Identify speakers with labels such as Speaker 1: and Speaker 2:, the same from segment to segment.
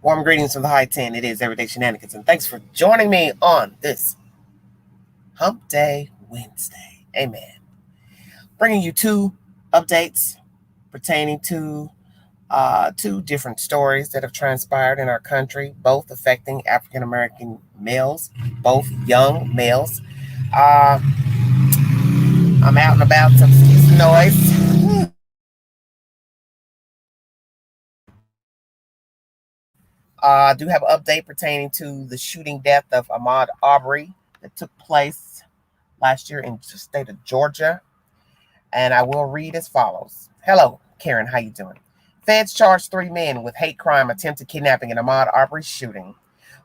Speaker 1: Warm greetings from the high 10. It is Everyday Shenanigans, and thanks for joining me on this Hump Day Wednesday. Amen. Bringing you two updates pertaining to two different stories that have transpired in our country, both affecting African American males, both young males. I'm out and about, so excuse the noise. I do have an update pertaining to the shooting death of Ahmaud Arbery that took place last year in the state of Georgia. And I will read as follows. Hello, Karen, how you doing? Feds charged 3 men with hate crime, attempted kidnapping, and Ahmaud Arbery shooting.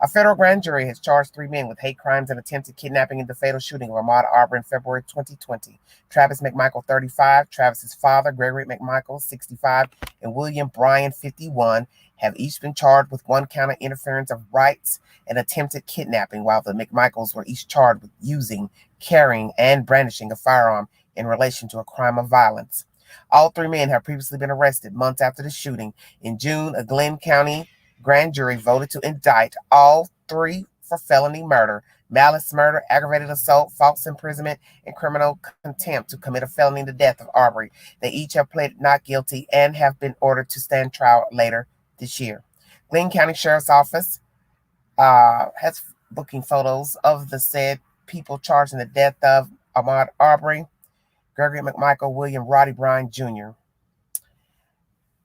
Speaker 1: A federal grand jury has charged 3 men with hate crimes and attempted kidnapping in the fatal shooting of Ahmaud Arbery in February 2020. Travis McMichael, 35, Travis's father, Gregory McMichael, 65, and William Bryan, 51, have each been charged with 1 count of interference of rights and attempted kidnapping, while the McMichaels were each charged with using, carrying, and brandishing a firearm in relation to a crime of violence. All 3 men have previously been arrested months after the shooting. In June, a Glenn County grand jury voted to indict all 3 for felony murder, malice murder, aggravated assault, false imprisonment, and criminal contempt to commit a felony in the death of Arbery. They each have pleaded not guilty and have been ordered to stand trial later this year. Glenn County Sheriff's Office has booking photos of the said people charged in the death of Ahmaud Arbery, Gregory McMichael, William Roddy Bryan Jr.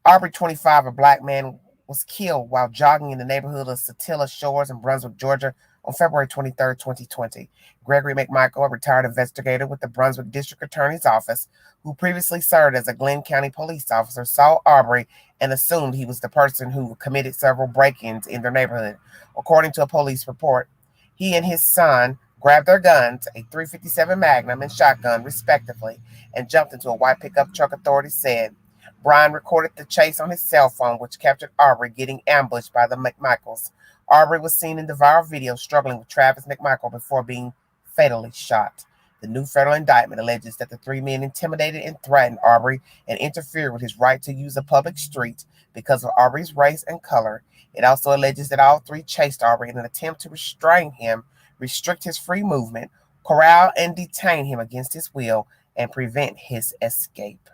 Speaker 1: Arbery, 25, a black man, was killed while jogging in the neighborhood of Satilla Shores in Brunswick, Georgia, on February 23, 2020. Gregory McMichael, a retired investigator with the Brunswick District Attorney's Office, who previously served as a Glenn County police officer, saw Arbery and assumed he was the person who committed several break-ins in their neighborhood. According to a police report, he and his son grabbed their guns, a .357 Magnum and shotgun, respectively, and jumped into a white pickup truck, authorities said. Bryan recorded the chase on his cell phone, which captured Arbery getting ambushed by the McMichaels. Arbery was seen in the viral video struggling with Travis McMichael before being fatally shot. The new federal indictment alleges that the 3 men intimidated and threatened Arbery and interfered with his right to use a public street because of Arbery's race and color. It also alleges that all 3 chased Arbery in an attempt to restrain him, restrict his free movement, corral and detain him against his will, and prevent his escape.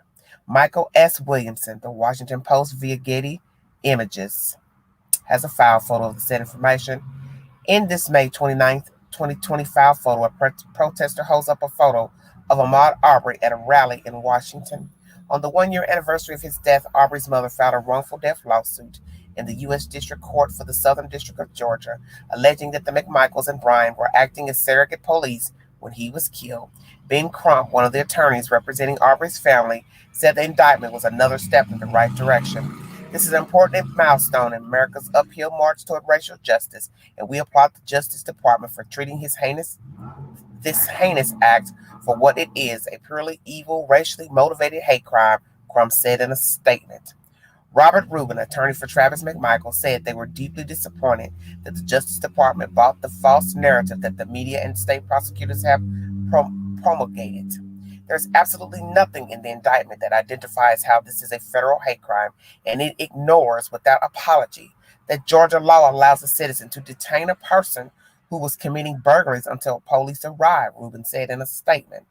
Speaker 1: Michael S. Williamson, the Washington Post via Getty Images, has a file photo of the said information. In this May 29th, 2020 file photo, a protester holds up a photo of Ahmaud Arbery at a rally in Washington. On the 1-year anniversary of his death, Arbery's mother filed a wrongful death lawsuit in the U.S. District Court for the Southern District of Georgia, alleging that the McMichaels and Bryan were acting as surrogate police when he was killed. Ben Crump, one of the attorneys representing Arbery's family, said the indictment was another step in the right direction. This is an important milestone in America's uphill march toward racial justice, and we applaud the Justice Department for treating this heinous act for what it is, a purely evil, racially motivated hate crime, Crump said in a statement. Robert Rubin, attorney for Travis McMichael, said they were deeply disappointed that the Justice Department bought the false narrative that the media and state prosecutors have promulgated. There's absolutely nothing in the indictment that identifies how this is a federal hate crime, and it ignores without apology that Georgia law allows a citizen to detain a person who was committing burglaries until police arrived, Rubin said in a statement.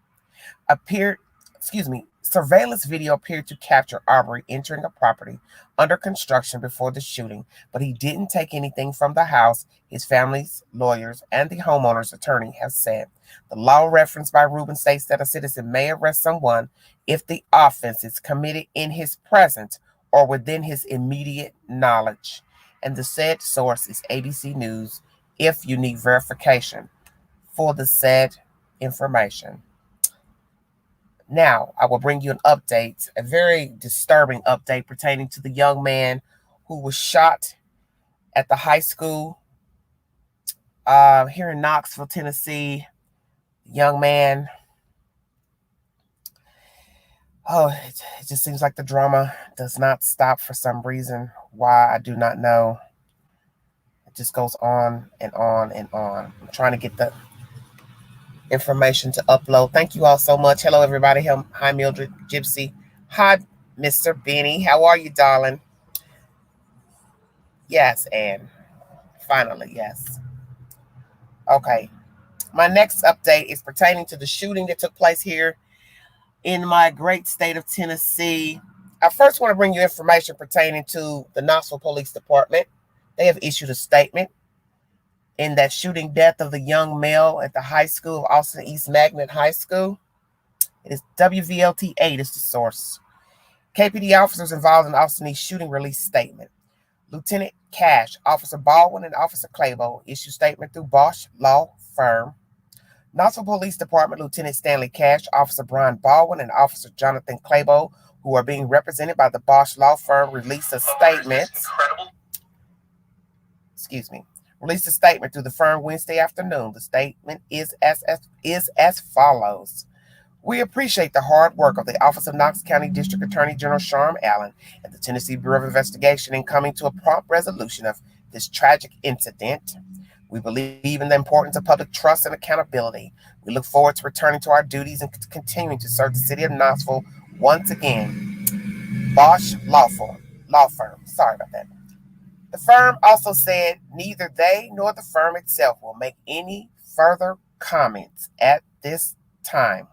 Speaker 1: Surveillance video appeared to capture Arbery entering a property under construction before the shooting, but he didn't take anything from the house, his family's lawyers and the homeowner's attorney have said. The law referenced by Rubin states that a citizen may arrest someone if the offense is committed in his presence or within his immediate knowledge. And the said source is ABC News if you need verification for the said information. Now, I will bring you an update, a very disturbing update pertaining to the young man who was shot at the high school here in Knoxville, Tennessee. Young man, it just seems like the drama does not stop for some reason. Why, I do not know. It just goes on and on and on. I'm trying to get the information to upload. Thank you all so much. Hello, everybody. Hi, Mildred, Gypsy. Hi, Mr. Benny. How are you, darling? Yes, and finally, yes. Okay. My next update is pertaining to the shooting that took place here in my great state of Tennessee. I first want to bring you information pertaining to the Knoxville Police Department. They have issued a statement in that shooting death of the young male at the high school of Austin East Magnet High School. It is WVLT 8 is the source. KPD officers involved in Austin East shooting release statement. Lieutenant Cash, Officer Baldwin, and Officer Clabo issue statement through Bosch Law Firm. Knoxville Police Department Lieutenant Stanley Cash, Officer Brian Baldwin, and Officer Jonathan Clabo, who are being represented by the Bosch Law Firm, released a statement. Released a statement through the firm Wednesday afternoon. The statement is as follows. We appreciate the hard work of the Office of Knox County District Attorney General Sharm Allen and the Tennessee Bureau of Investigation in coming to a prompt resolution of this tragic incident. We believe in the importance of public trust and accountability. We look forward to returning to our duties and continuing to serve the city of Knoxville once again. Bosch Law Firm. Sorry about that. The firm also said neither they nor the firm itself will make any further comments at this time.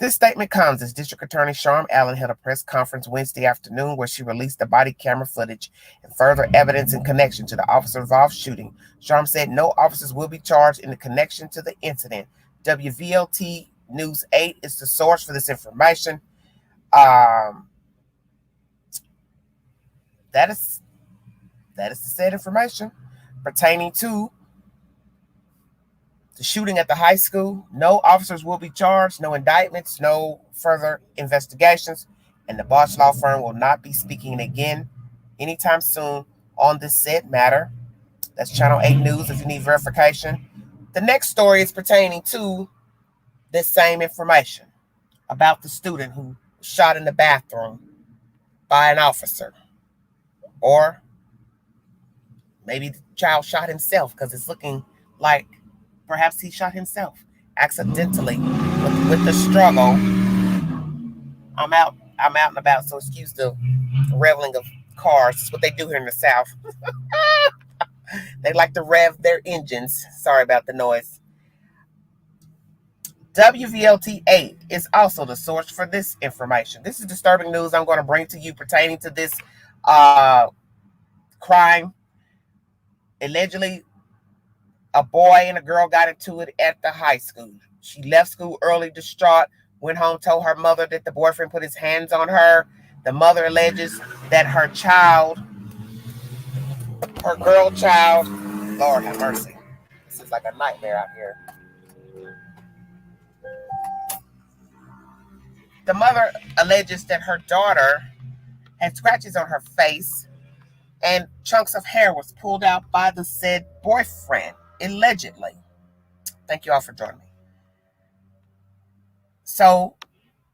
Speaker 1: This statement comes as District Attorney Sharm Allen held a press conference Wednesday afternoon where she released the body camera footage and further evidence in connection to the officer-involved shooting. Sharm said no officers will be charged in the connection to the incident. WVLT News 8 is the source for this information. That is the said information pertaining to the shooting at the high school. No officers will be charged, no indictments, no further investigations, and the Bosch Law Firm will not be speaking again anytime soon on this said matter. That's Channel 8 News if you need verification. The next story is pertaining to this same information about the student who was shot in the bathroom by an officer. Or maybe the child shot himself because it's looking like perhaps he shot himself accidentally with the struggle. I'm out and about, so excuse the reveling of cars. It's what they do here in the South. They like to rev their engines. Sorry about the noise. WVLT 8 is also the source for this information. This is disturbing news I'm going to bring to you pertaining to this crime. Allegedly, a boy and a girl got into it at the high school. She left school early, distraught, went home, told her mother that the boyfriend put his hands on her. The mother alleges that her girl child, Lord have mercy. This is like a nightmare out here. The mother alleges that her daughter had scratches on her face and chunks of hair was pulled out by the said boyfriend, allegedly. Thank you all for joining me. So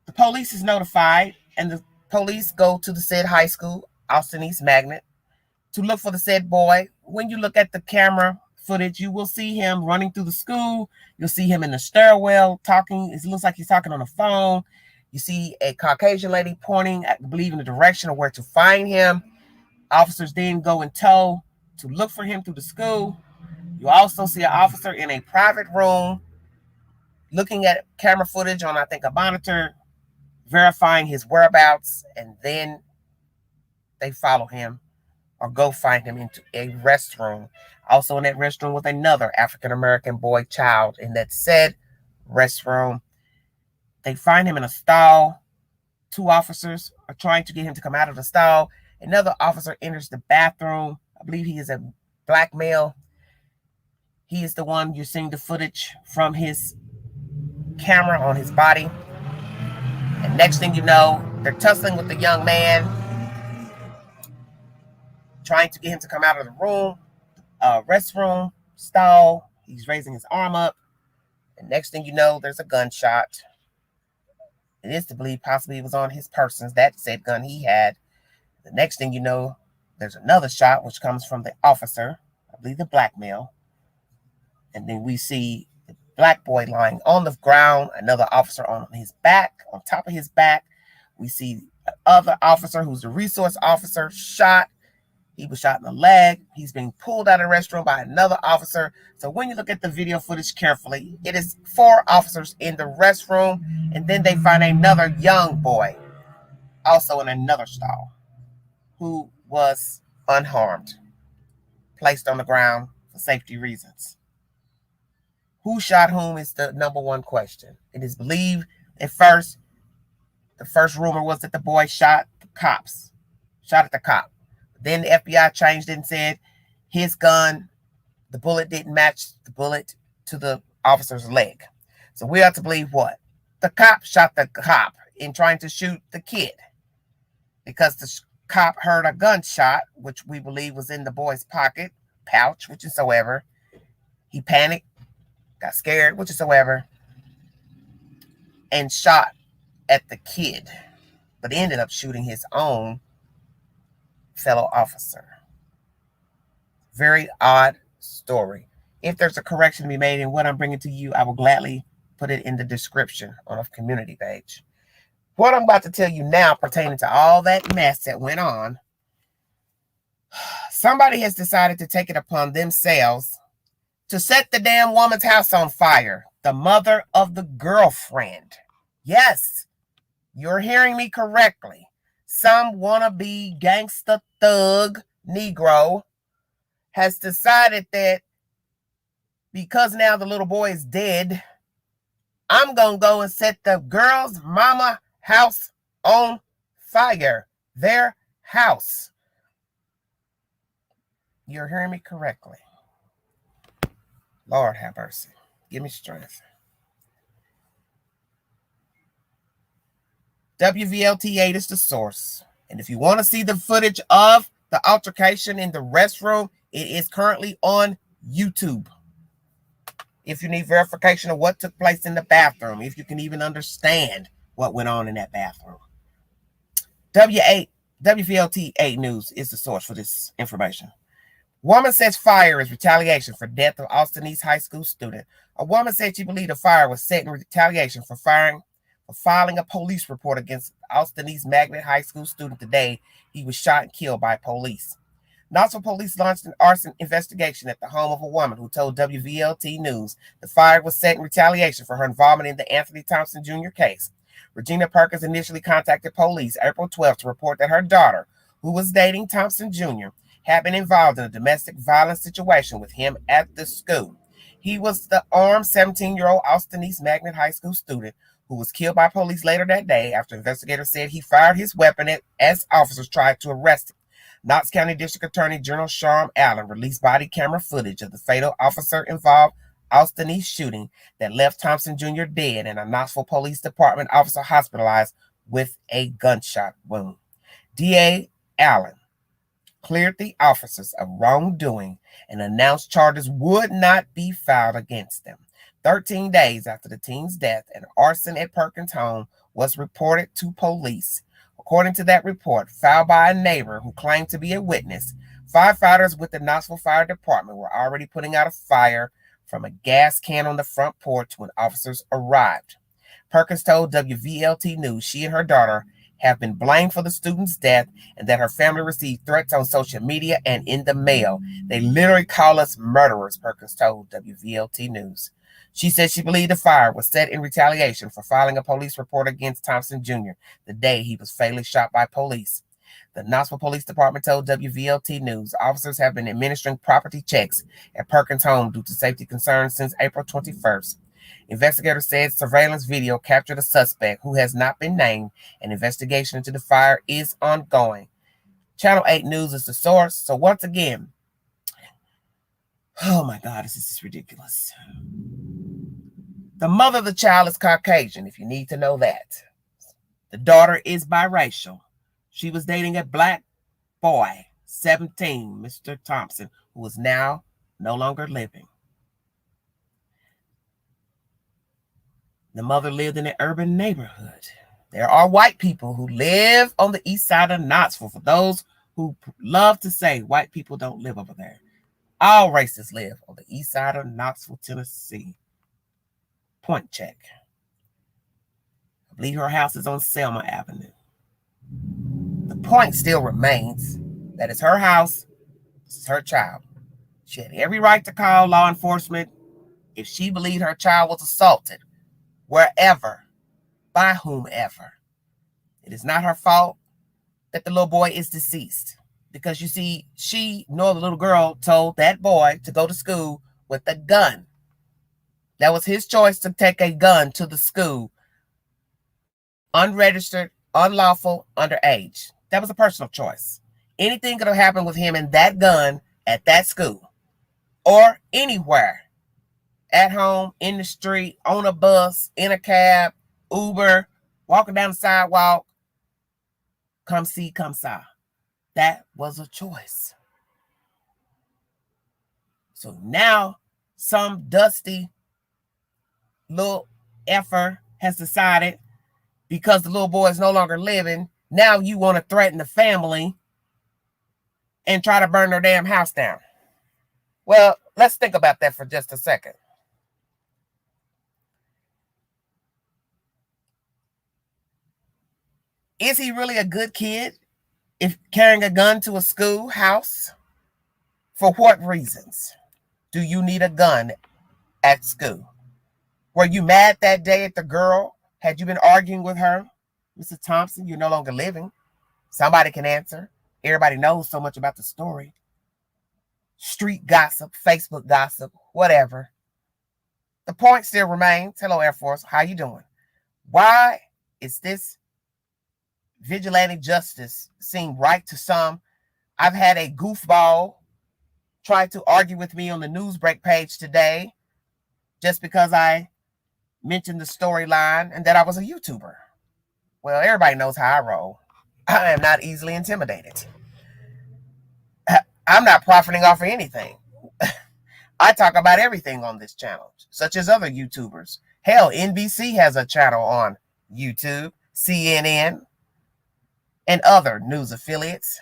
Speaker 1: the police is notified, and the police go to the said high school, Austin East Magnet, to look for the said boy. When you look at the camera footage, you will see him running through the school. You'll see him in the stairwell talking. It looks like he's talking on the phone. You see a Caucasian lady pointing, I believe, in the direction of where to find him. Officers then go in tow to look for him through the school. You also see an officer in a private room looking at camera footage on, I think, a monitor, verifying his whereabouts, and then they follow him or go find him into a restroom. Also in that restroom with another African-American boy child in that said restroom. They find him in a stall. Two officers are trying to get him to come out of the stall. Another officer enters the bathroom. I believe he is a black male. He is the one you're seeing the footage from his camera on his body. And next thing you know, they're tussling with the young man, trying to get him to come out of the room, restroom, stall. He's raising his arm up. And next thing you know, there's a gunshot. It is to believe possibly it was on his person, that said gun he had. The next thing you know, there's another shot, which comes from the officer, I believe the black male. And then we see the black boy lying on the ground, another officer on his back, on top of his back. We see the other officer, who's the resource officer, shot. He was shot in the leg. He's being pulled out of the restroom by another officer. So when you look at the video footage carefully, it is 4 officers in the restroom, and then they find another young boy also in another stall who was unharmed, placed on the ground for safety reasons. Who shot whom is the number one question. It is believed at first, the first rumor was that the boy shot at the cop. Then the FBI changed it and said his gun, the bullet didn't match the bullet to the officer's leg. So we have to believe what? The cop shot the cop in trying to shoot the kid, because the cop heard a gunshot, which we believe was in the boy's pouch, whichsoever. He panicked, got scared, whichsoever, and shot at the kid, but ended up shooting his own fellow officer. Very odd story. If there's a correction to be made in what I'm bringing to you, I will gladly put it in the description on a community page. What I'm about to tell you now pertaining to all that mess that went on, somebody has decided to take it upon themselves to set the damn woman's house on fire. The mother of the girlfriend. Yes, you're hearing me correctly. Some wannabe gangster thug Negro has decided that because now the little boy is dead, I'm going to go and set the girl's mama house on fire. Their house. You're hearing me correctly. Lord have mercy. Give me strength. WVLT8 is the source. And if you want to see the footage of the altercation in the restroom, it is currently on YouTube. If you need verification of what took place in the bathroom, if you can even understand what went on in that bathroom. WVLT8 News is the source for this information. Woman says fire is retaliation for death of Austin East High School student. A woman said she believed the fire was set in retaliation for filing a police report against Austin East Magnet High School student the day he was shot and killed by police. Knoxville police launched an arson investigation at the home of a woman who told WVLT News the fire was set in retaliation for her involvement in the Anthony Thompson Jr. case. Regina Perkins initially contacted police April 12th to report that her daughter, who was dating Thompson Jr., had been involved in a domestic violence situation with him at the school. He was the armed 17-year-old Austin East Magnet High School student who was killed by police later that day after investigators said he fired his weapon as officers tried to arrest him. Knox County District Attorney General Sharm Allen released body camera footage of the fatal officer-involved Austin East shooting that left Thompson Jr. dead and a Knoxville Police Department officer hospitalized with a gunshot wound. D.A. Allen cleared the officers of wrongdoing and announced charges would not be filed against them. 13 days after the teen's death, an arson at Perkins' home was reported to police. According to that report, filed by a neighbor who claimed to be a witness, firefighters with the Knoxville Fire Department were already putting out a fire from a gas can on the front porch when officers arrived. Perkins told WVLT News she and her daughter have been blamed for the student's death and that her family received threats on social media and in the mail. They literally call us murderers, Perkins told WVLT News. She said she believed the fire was set in retaliation for filing a police report against Thompson Jr. the day he was fatally shot by police. The Knoxville Police Department told WVLT News officers have been administering property checks at Perkins' home due to safety concerns since April 21st. Investigators said surveillance video captured a suspect who has not been named. An investigation into the fire is ongoing. Channel 8 News is the source. So once again, oh my God, this is ridiculous. The mother of the child is Caucasian, if you need to know that. The daughter is biracial. She was dating a black boy, 17, Mr. Thompson, who is now no longer living. The mother lived in an urban neighborhood. There are white people who live on the east side of Knoxville. For those who love to say white people don't live over there, all races live on the east side of Knoxville, Tennessee. Point check. I believe her house is on Selma Avenue. The point still remains that it's her house This is her child. She had every right to call law enforcement if she believed her child was assaulted, wherever, by whomever. It is not her fault that the little boy is deceased. Because you see, she nor the little girl told that boy to go to school with a gun. That was his choice to take a gun to the school. Unregistered, unlawful, underage. That was a personal choice. Anything could have happened with him and that gun at that school. Or anywhere. At home, in the street, on a bus, in a cab, Uber, walking down the sidewalk. Come see, come saw. That was a choice. So now some dusty little effer has decided, because the little boy is no longer living, now you want to threaten the family and try to burn their damn house down. Well, let's think about that for just a second. Is he really a good kid if carrying a gun to a schoolhouse? For what reasons do you need a gun at school? Were you mad that day at the girl? Had you been arguing with her? Mr. Thompson, you're no longer living. Somebody can answer. Everybody knows so much about the story. Street gossip, Facebook gossip, whatever. The point still remains. Hello, Air Force. How you doing? Why is this vigilante justice seem right to some? I've had a goofball try to argue with me on the Newsbreak page today just because I mentioned the storyline and that I was a YouTuber. Well, everybody knows how I roll. I am not easily intimidated. I'm not profiting off of anything. I talk about everything on this channel, such as other YouTubers. Hell, NBC has a channel on YouTube, CNN, and other news affiliates.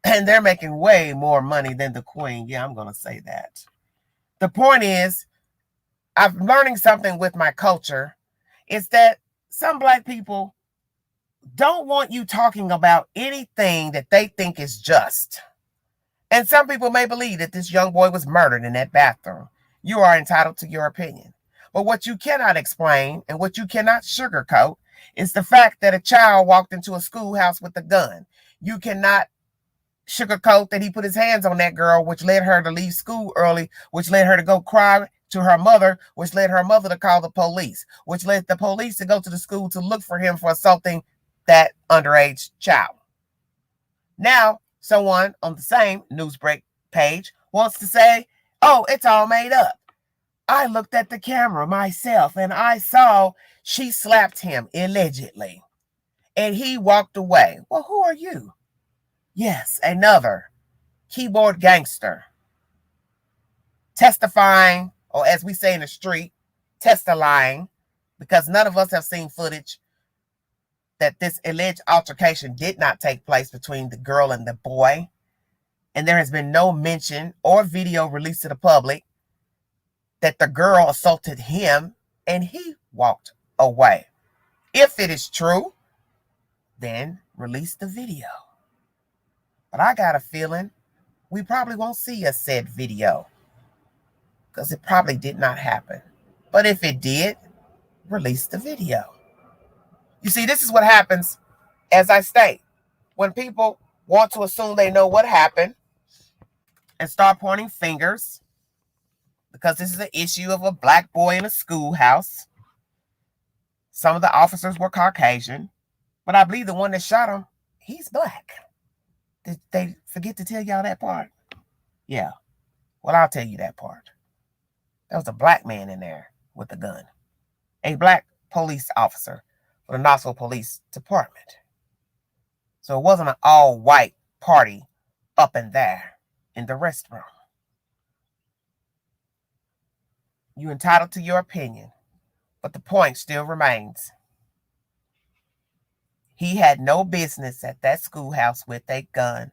Speaker 1: And they're making way more money than the Queen. Yeah, I'm going to say that. The point is, I'm learning something with my culture. Is that some Black people don't want you talking about anything that they think is just. And some people may believe that this young boy was murdered in that bathroom. You are entitled to your opinion. But what you cannot explain and what you cannot sugarcoat is the fact that a child walked into a schoolhouse with a gun. You cannot sugarcoat that he put his hands on that girl, which led her to leave school early, which led her to go cry to her mother, which led her mother to call the police, which led the police to go to the school to look for him for assaulting that underage child. Now, someone on the same Newsbreak page wants to say, oh, it's all made up. I looked at the camera myself and I saw she slapped him allegedly and he walked away. Well, who are you? Yes, another keyboard gangster testifying, or as we say in the street, testifying, because none of us have seen footage that this alleged altercation did not take place between the girl and the boy. And there has been no mention or video released to the public that the girl assaulted him and he walked away. If it is true, then release the video. But I got a feeling we probably won't see a said video because it probably did not happen. But if it did, release the video. You see, this is what happens, as I state, when people want to assume they know what happened and start pointing fingers, because this is an issue of a Black boy in a schoolhouse. Some of the officers were Caucasian, but I believe the one that shot him, he's Black. Did they forget to tell y'all that part? Yeah. Well, I'll tell you that part. There was a Black man in there with a gun. A Black police officer for the Knoxville Police Department. So it wasn't an all-white party up in there in the restroom. You're entitled to your opinion, but the point still remains. He had no business at that schoolhouse with a gun.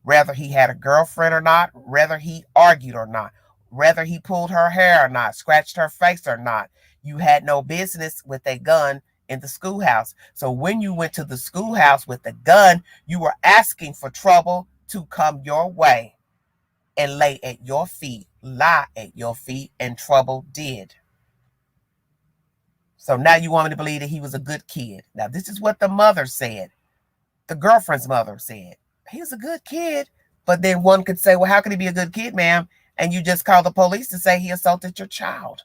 Speaker 1: Whether he had a girlfriend or not, whether he argued or not, whether he pulled her hair or not, scratched her face or not, you had no business with a gun in the schoolhouse. So when you went to the schoolhouse with a gun, you were asking for trouble to come your way. and lie at your feet, and trouble did. So now you want me to believe that he was a good kid. Now, this is what the mother said. The girlfriend's mother said. He was a good kid. But then one could say, well, how could he be a good kid, ma'am? And you just call the police to say he assaulted your child.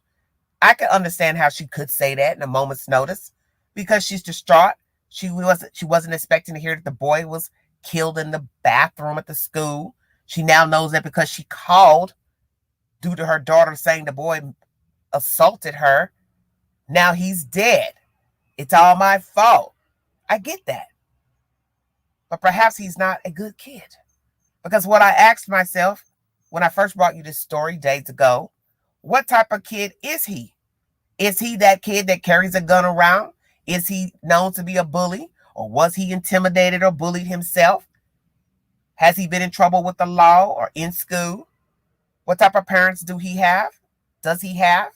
Speaker 1: I can understand how she could say that in a moment's notice because she's distraught. She wasn't expecting to hear that the boy was killed in the bathroom at the school. She now knows that because she called due to her daughter saying the boy assaulted her. Now he's dead. It's all my fault. I get that. But perhaps he's not a good kid. Because what I asked myself when I first brought you this story days ago, what type of kid is he? Is he that kid that carries a gun around? Is he known to be a bully? Or was he intimidated or bullied himself? Has he been in trouble with the law or in school? What type of parents do he have? Does he have?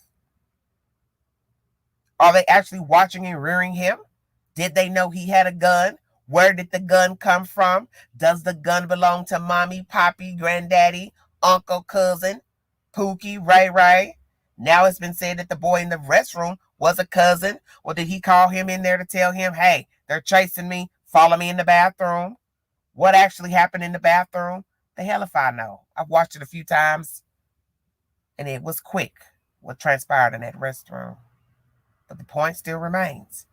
Speaker 1: Are they actually watching and rearing him? Did they know he had a gun? Where did the gun come from? Does the gun belong to mommy, poppy, granddaddy, uncle, cousin, Pookie, Ray Ray? Now it's been said that the boy in the restroom was a cousin. Or did he call him in there to tell him, hey, they're chasing me, follow me in the bathroom? What actually happened in the bathroom? The hell if I know. I've watched it a few times, and it was quick what transpired in that restroom. But the point still remains.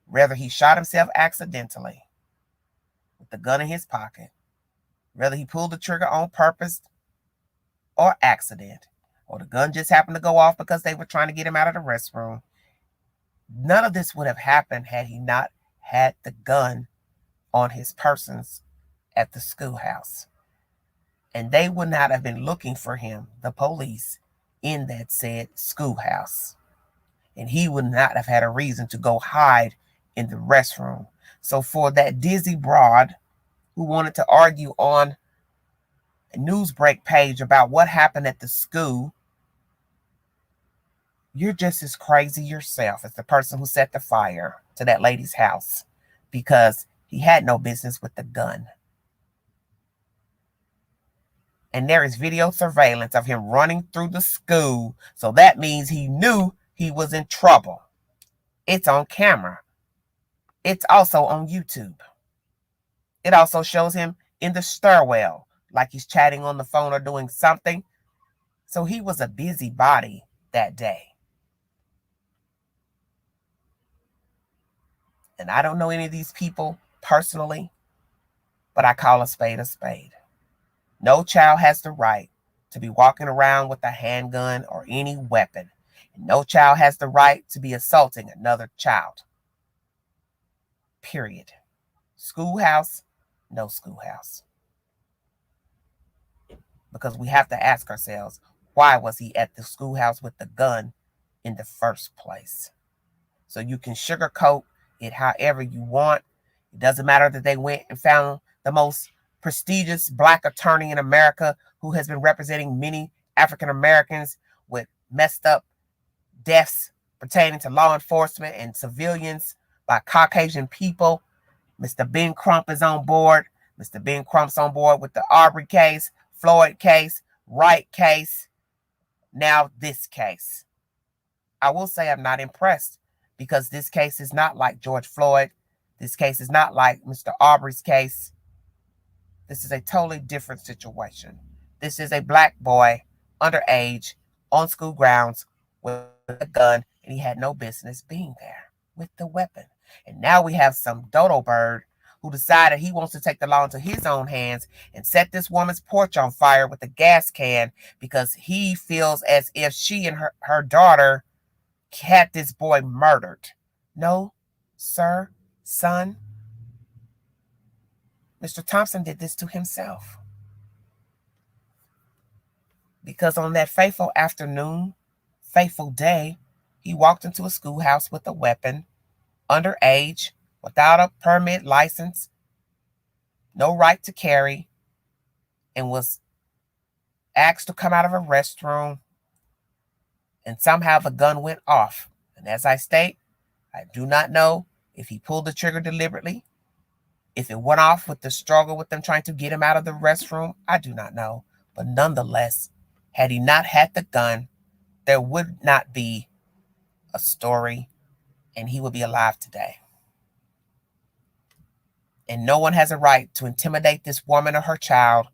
Speaker 1: Whether he shot himself accidentally with the gun in his pocket, whether he pulled the trigger on purpose or accident, or the gun just happened to go off because they were trying to get him out of the restroom, none of this would have happened had he not had the gun on his persons at the schoolhouse. And they would not have been looking for him, the police, in that said schoolhouse. And he would not have had a reason to go hide in the restroom. So for that dizzy broad who wanted to argue on a Newsbreak page about what happened at the school, you're just as crazy yourself as the person who set the fire to that lady's house because he had no business with the gun. And there is video surveillance of him running through the school. So that means he knew he was in trouble. It's on camera. It's also on YouTube. It also shows him in the stairwell, like he's chatting on the phone or doing something. So he was a busybody that day. And I don't know any of these people personally, but I call a spade a spade. No child has the right to be walking around with a handgun or any weapon. And no child has the right to be assaulting another child. Period. Schoolhouse, no schoolhouse. Because we have to ask ourselves, why was he at the schoolhouse with the gun in the first place? So you can sugarcoat it however you want. It doesn't matter that they went and found the most prestigious Black attorney in America who has been representing many African Americans with messed up deaths pertaining to law enforcement and civilians by Caucasian people. Mr. Ben Crump is on board. Mr. Ben Crump's on board with the Arbery case, Floyd case, Wright case, now this case. I will say I'm not impressed because this case is not like George Floyd. This case is not like Mr. Arbery's case. This is a totally different situation. This is a Black boy, underage, on school grounds with a gun, and he had no business being there with the weapon. And now we have some dodo bird who decided he wants to take the law into his own hands and set this woman's porch on fire with a gas can because he feels as if she and her daughter had this boy murdered. No, sir, son. Mr. Thompson did this to himself. Because on that fateful afternoon, fateful day, he walked into a schoolhouse with a weapon, underage, without a permit license, no right to carry, and was asked to come out of a restroom, and somehow the gun went off. And as I state, I do not know if he pulled the trigger deliberately, if it went off with the struggle with them trying to get him out of the restroom. I do not know. But nonetheless, had he not had the gun, there would not be a story, and he would be alive today. And no one has a right to intimidate this woman or her child.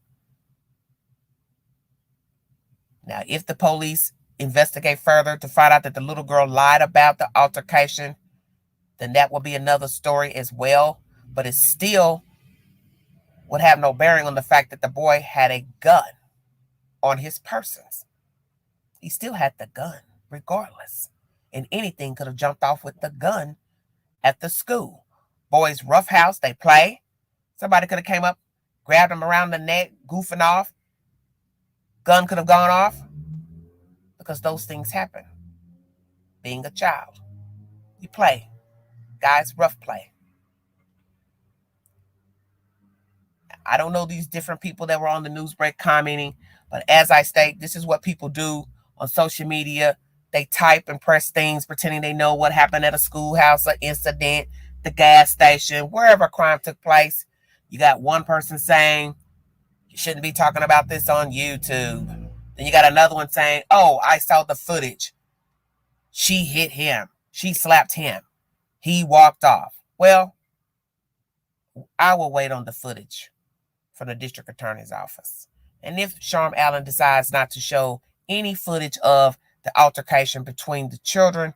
Speaker 1: Now, if the police investigate further to find out that the little girl lied about the altercation, then that will be another story as well. But it still would have no bearing on the fact that the boy had a gun on his persons. He still had the gun, regardless. And anything could have jumped off with the gun at the school. Boys roughhouse, they play. Somebody could have came up, grabbed him around the neck, goofing off. Gun could have gone off. Because those things happen. Being a child. You play. Guys, rough play. I don't know these different people that were on the news break commenting, but as I state, this is what people do on social media. They type and press things pretending they know what happened at a schoolhouse, an incident, the gas station, wherever a crime took place. You got one person saying, you shouldn't be talking about this on YouTube. Then you got another one saying, oh, I saw the footage. She hit him. She slapped him. He walked off. Well, I will wait on the footage from the district attorney's office. And if Sharm Allen decides not to show any footage of the altercation between the children,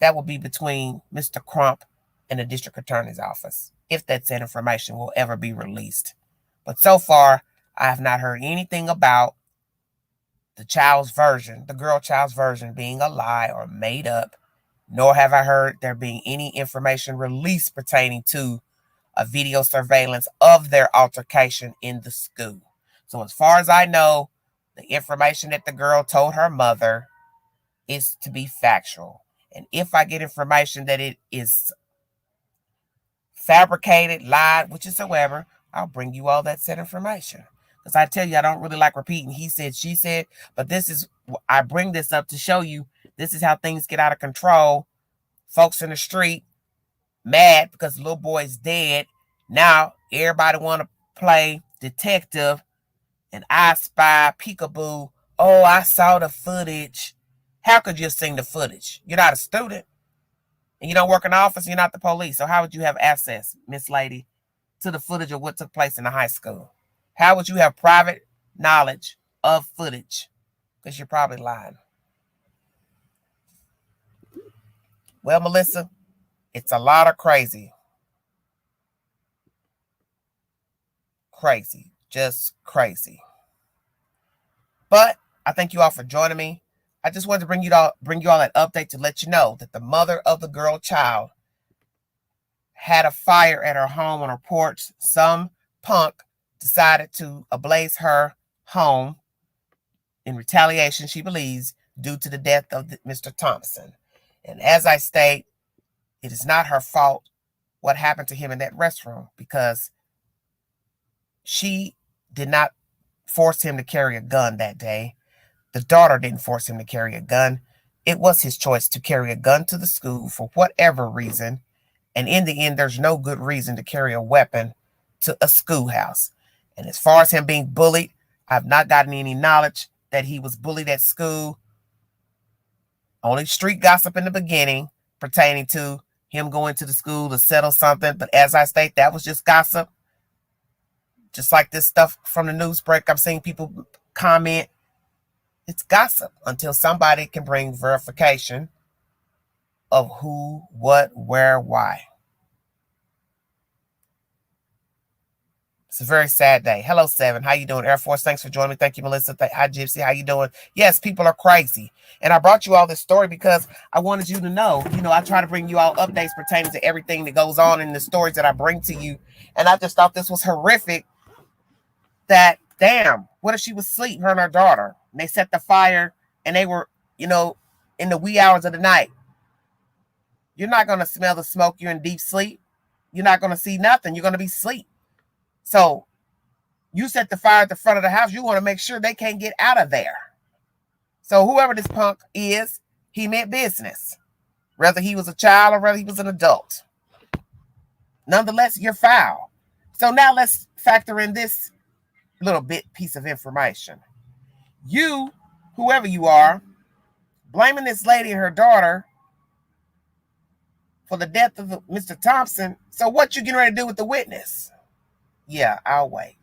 Speaker 1: that will be between Mr. Crump and the district attorney's office, if that said information will ever be released. But so far, I have not heard anything about the child's version, the girl child's version, being a lie or made up, nor have I heard there being any information released pertaining to a video surveillance of their altercation in the school. So as far as I know, the information that the girl told her mother is to be factual. And if I get information that it is fabricated, lied, which is however, I'll bring you all that said information. Because I tell you, I don't really like repeating he said, she said, but I bring this up to show you this is how things get out of control. Folks in the street mad because the little boy's dead. Now everybody want to play detective and I spy, peekaboo. Oh, I saw the footage. How could you have seen the footage? You're not a student. And you don't work in the office. You're not the police. So how would you have access, Miss Lady, to the footage of what took place in the high school? How would you have private knowledge of footage? Because you're probably lying. Well, Melissa, it's a lot of crazy. Crazy. Just crazy. But I thank you all for joining me. I just wanted to bring you all that update to let you know that the mother of the girl child had a fire at her home on her porch. Some punk decided to ablaze her home in retaliation, she believes, due to the death of Mr. Thompson. And as I state, it is not her fault what happened to him in that restroom, because she did not force him to carry a gun that day. The daughter didn't force him to carry a gun. It was his choice to carry a gun to the school for whatever reason. And in the end, there's no good reason to carry a weapon to a schoolhouse. And as far as him being bullied, I've not gotten any knowledge that he was bullied at school. Only street gossip in the beginning pertaining to him going to the school to settle something. But as I state, that was just gossip. Just like this stuff from the news break, I'm seeing people comment. It's gossip until somebody can bring verification of who, what, where, why. It's a very sad day. Hello, Seven. How you doing? Air Force, thanks for joining me. Thank you, Melissa. Hi, Gypsy. How you doing? Yes, people are crazy. And I brought you all this story because I wanted you to know, I try to bring you all updates pertaining to everything that goes on in the stories that I bring to you. And I just thought this was horrific that, damn, what if she was asleep, her and her daughter? And they set the fire and they were, in the wee hours of the night. You're not going to smell the smoke. You're in deep sleep. You're not going to see nothing. You're going to be asleep. So you set the fire at the front of the house. You want to make sure they can't get out of there. So whoever this punk is, he meant business. Whether he was a child or whether he was an adult. Nonetheless, you're foul. So now let's factor in this little piece of information. You, whoever you are, blaming this lady and her daughter for the death of Mr. Thompson. So what you getting ready to do with the witness? Yeah, I'll wait.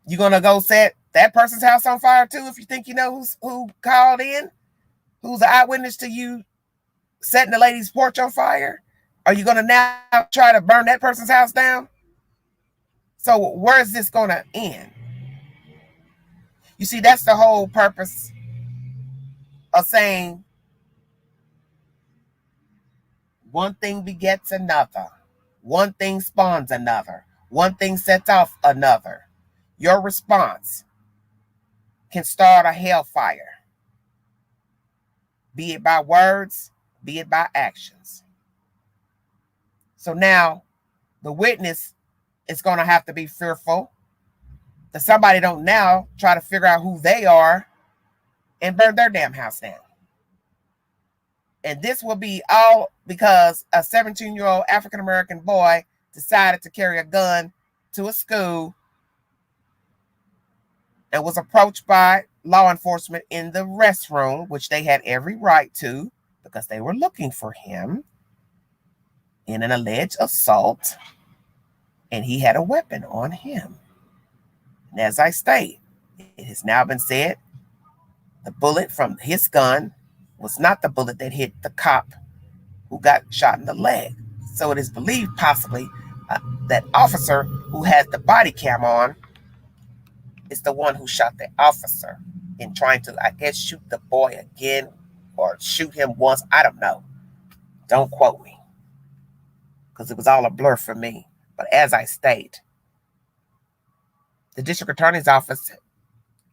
Speaker 1: You gonna go set that person's house on fire too if you think you know who called in? Who's the eyewitness to you setting the lady's porch on fire? Are you gonna now try to burn that person's house down? So where's this gonna end? You see, that's the whole purpose of saying one thing begets another. One thing spawns another. One thing sets off another. Your response can start a hellfire, be it by words, be it by actions. So now the witness is going to have to be fearful that somebody don't now try to figure out who they are and burn their damn house down. And this will be all because a 17-year-old African-American boy decided to carry a gun to a school and was approached by law enforcement in the restroom, which they had every right to because they were looking for him in an alleged assault, and he had a weapon on him. And as I state, it has now been said the bullet from his gun was not the bullet that hit the cop who got shot in the leg. So it is believed possibly that officer who has the body cam on is the one who shot the officer in trying to, I guess, shoot the boy again or shoot him once. I don't know. Don't quote me because it was all a blur for me. But as I state, the district attorney's office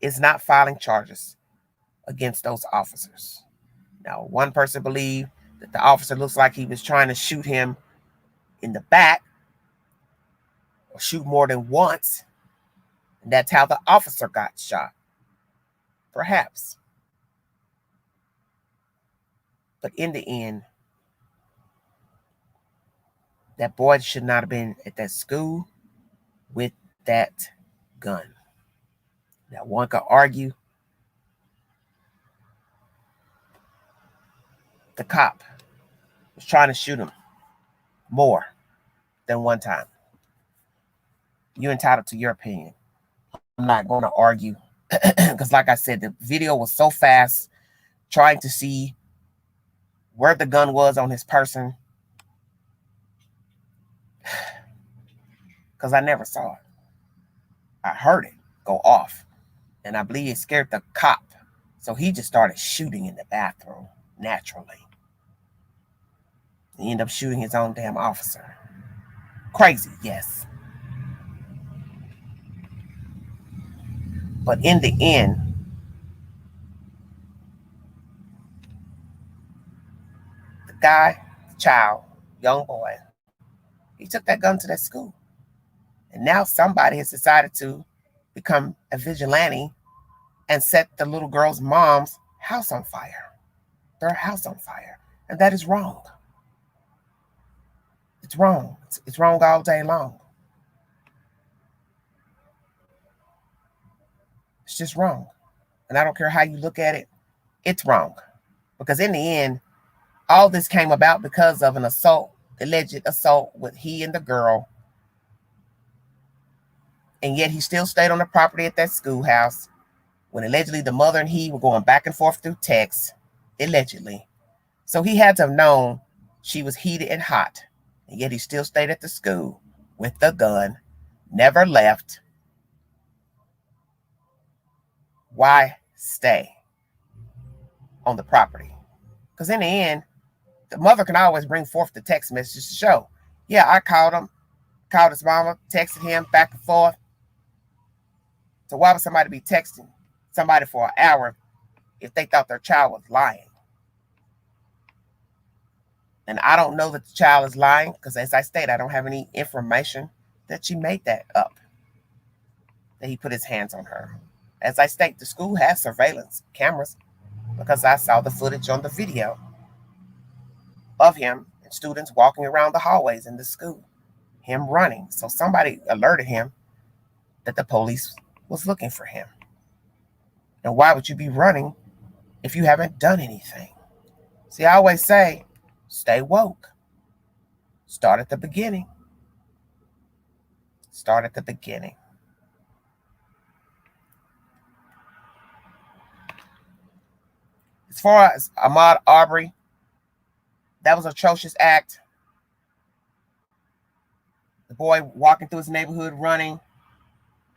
Speaker 1: is not filing charges against those officers. Now, one person believed that the officer looks like he was trying to shoot him in the back or shoot more than once. And that's how the officer got shot. Perhaps. But in the end, that boy should not have been at that school with that gun. Now, one could argue the cop was trying to shoot him more than one time. You're entitled to your opinion. I'm not going to argue because, like I said, the video was so fast trying to see where the gun was on his person because I never saw it. I heard it go off, and I believe it scared the cop. So he just started shooting in the bathroom naturally. He ended up shooting his own damn officer. Crazy, yes. But in the end, the guy, the child, young boy, he took that gun to that school. And now somebody has decided to become a vigilante and set the little girl's mom's house on fire. Their house on fire. And that is wrong. It's wrong. It's wrong all day long. It's just wrong. And I don't care how you look at it. It's wrong. Because in the end, all this came about because of an assault, alleged assault with he and the girl. And yet he still stayed on the property at that schoolhouse when allegedly the mother and he were going back and forth through text, allegedly. So he had to have known she was heated and hot. And yet he still stayed at the school with the gun, never left. Why stay on the property? Because in the end, the mother can always bring forth the text messages to show, yeah, I called him, called his mama, texted him back and forth. So why would somebody be texting somebody for an hour if they thought their child was lying? And I don't know that the child is lying because, as I stated, I don't have any information that she made that up, that he put his hands on her. As I state, the school has surveillance cameras because I saw the footage on the video of him and students walking around the hallways in the school, him running. So somebody alerted him that the police was looking for him. And why would you be running if you haven't done anything? See, I always say, stay woke. Start at the beginning. Start at the beginning. As far as Ahmaud Arbery, that was an atrocious act. The boy walking through his neighborhood running,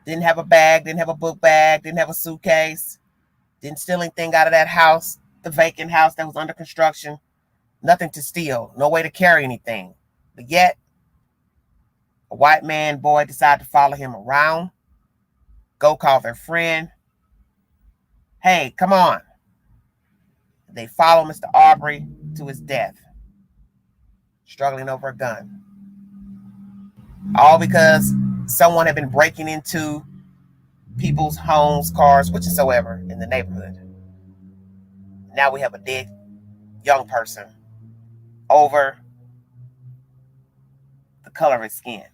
Speaker 1: didn't have a bag, didn't have a book bag, didn't have a suitcase, didn't steal anything out of that house, the vacant house that was under construction. Nothing to steal, no way to carry anything. But yet, a white man boy decided to follow him around, go call their friend. Hey, come on. They follow Mr. Arbery to his death, struggling over a gun. All because someone had been breaking into people's homes, cars, whatsoever in the neighborhood. Now we have a dead young person over the color of his skin.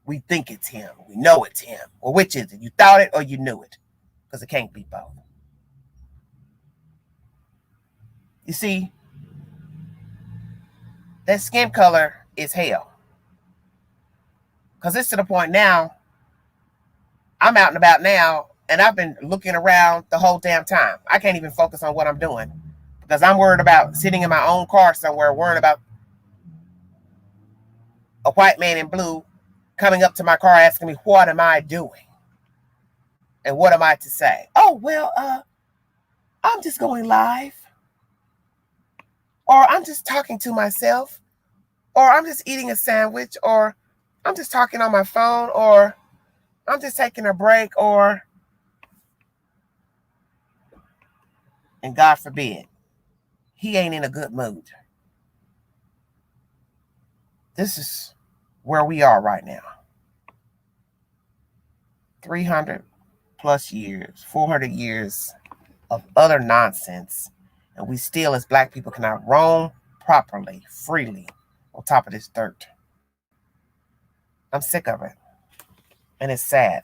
Speaker 1: We think it's him. We know it's him. Well, which is it? You thought it or you knew it? Because it can't be both. You see, that skin color is hell. Because it's to the point now, I'm out and about now, and I've been looking around the whole damn time. I can't even focus on what I'm doing because I'm worried about sitting in my own car somewhere, worrying about a white man in blue coming up to my car asking me, what am I doing? And what am I to say? Oh, well, I'm just going live. Or I'm just talking to myself. Or I'm just eating a sandwich. Or I'm just talking on my phone. Or I'm just taking a break. Or, and God forbid, he ain't in a good mood. This is where we are right now. 300 plus years, 400 years of utter nonsense. And we still, as Black people, cannot roam properly, freely on top of this dirt. I'm sick of it. And it's sad.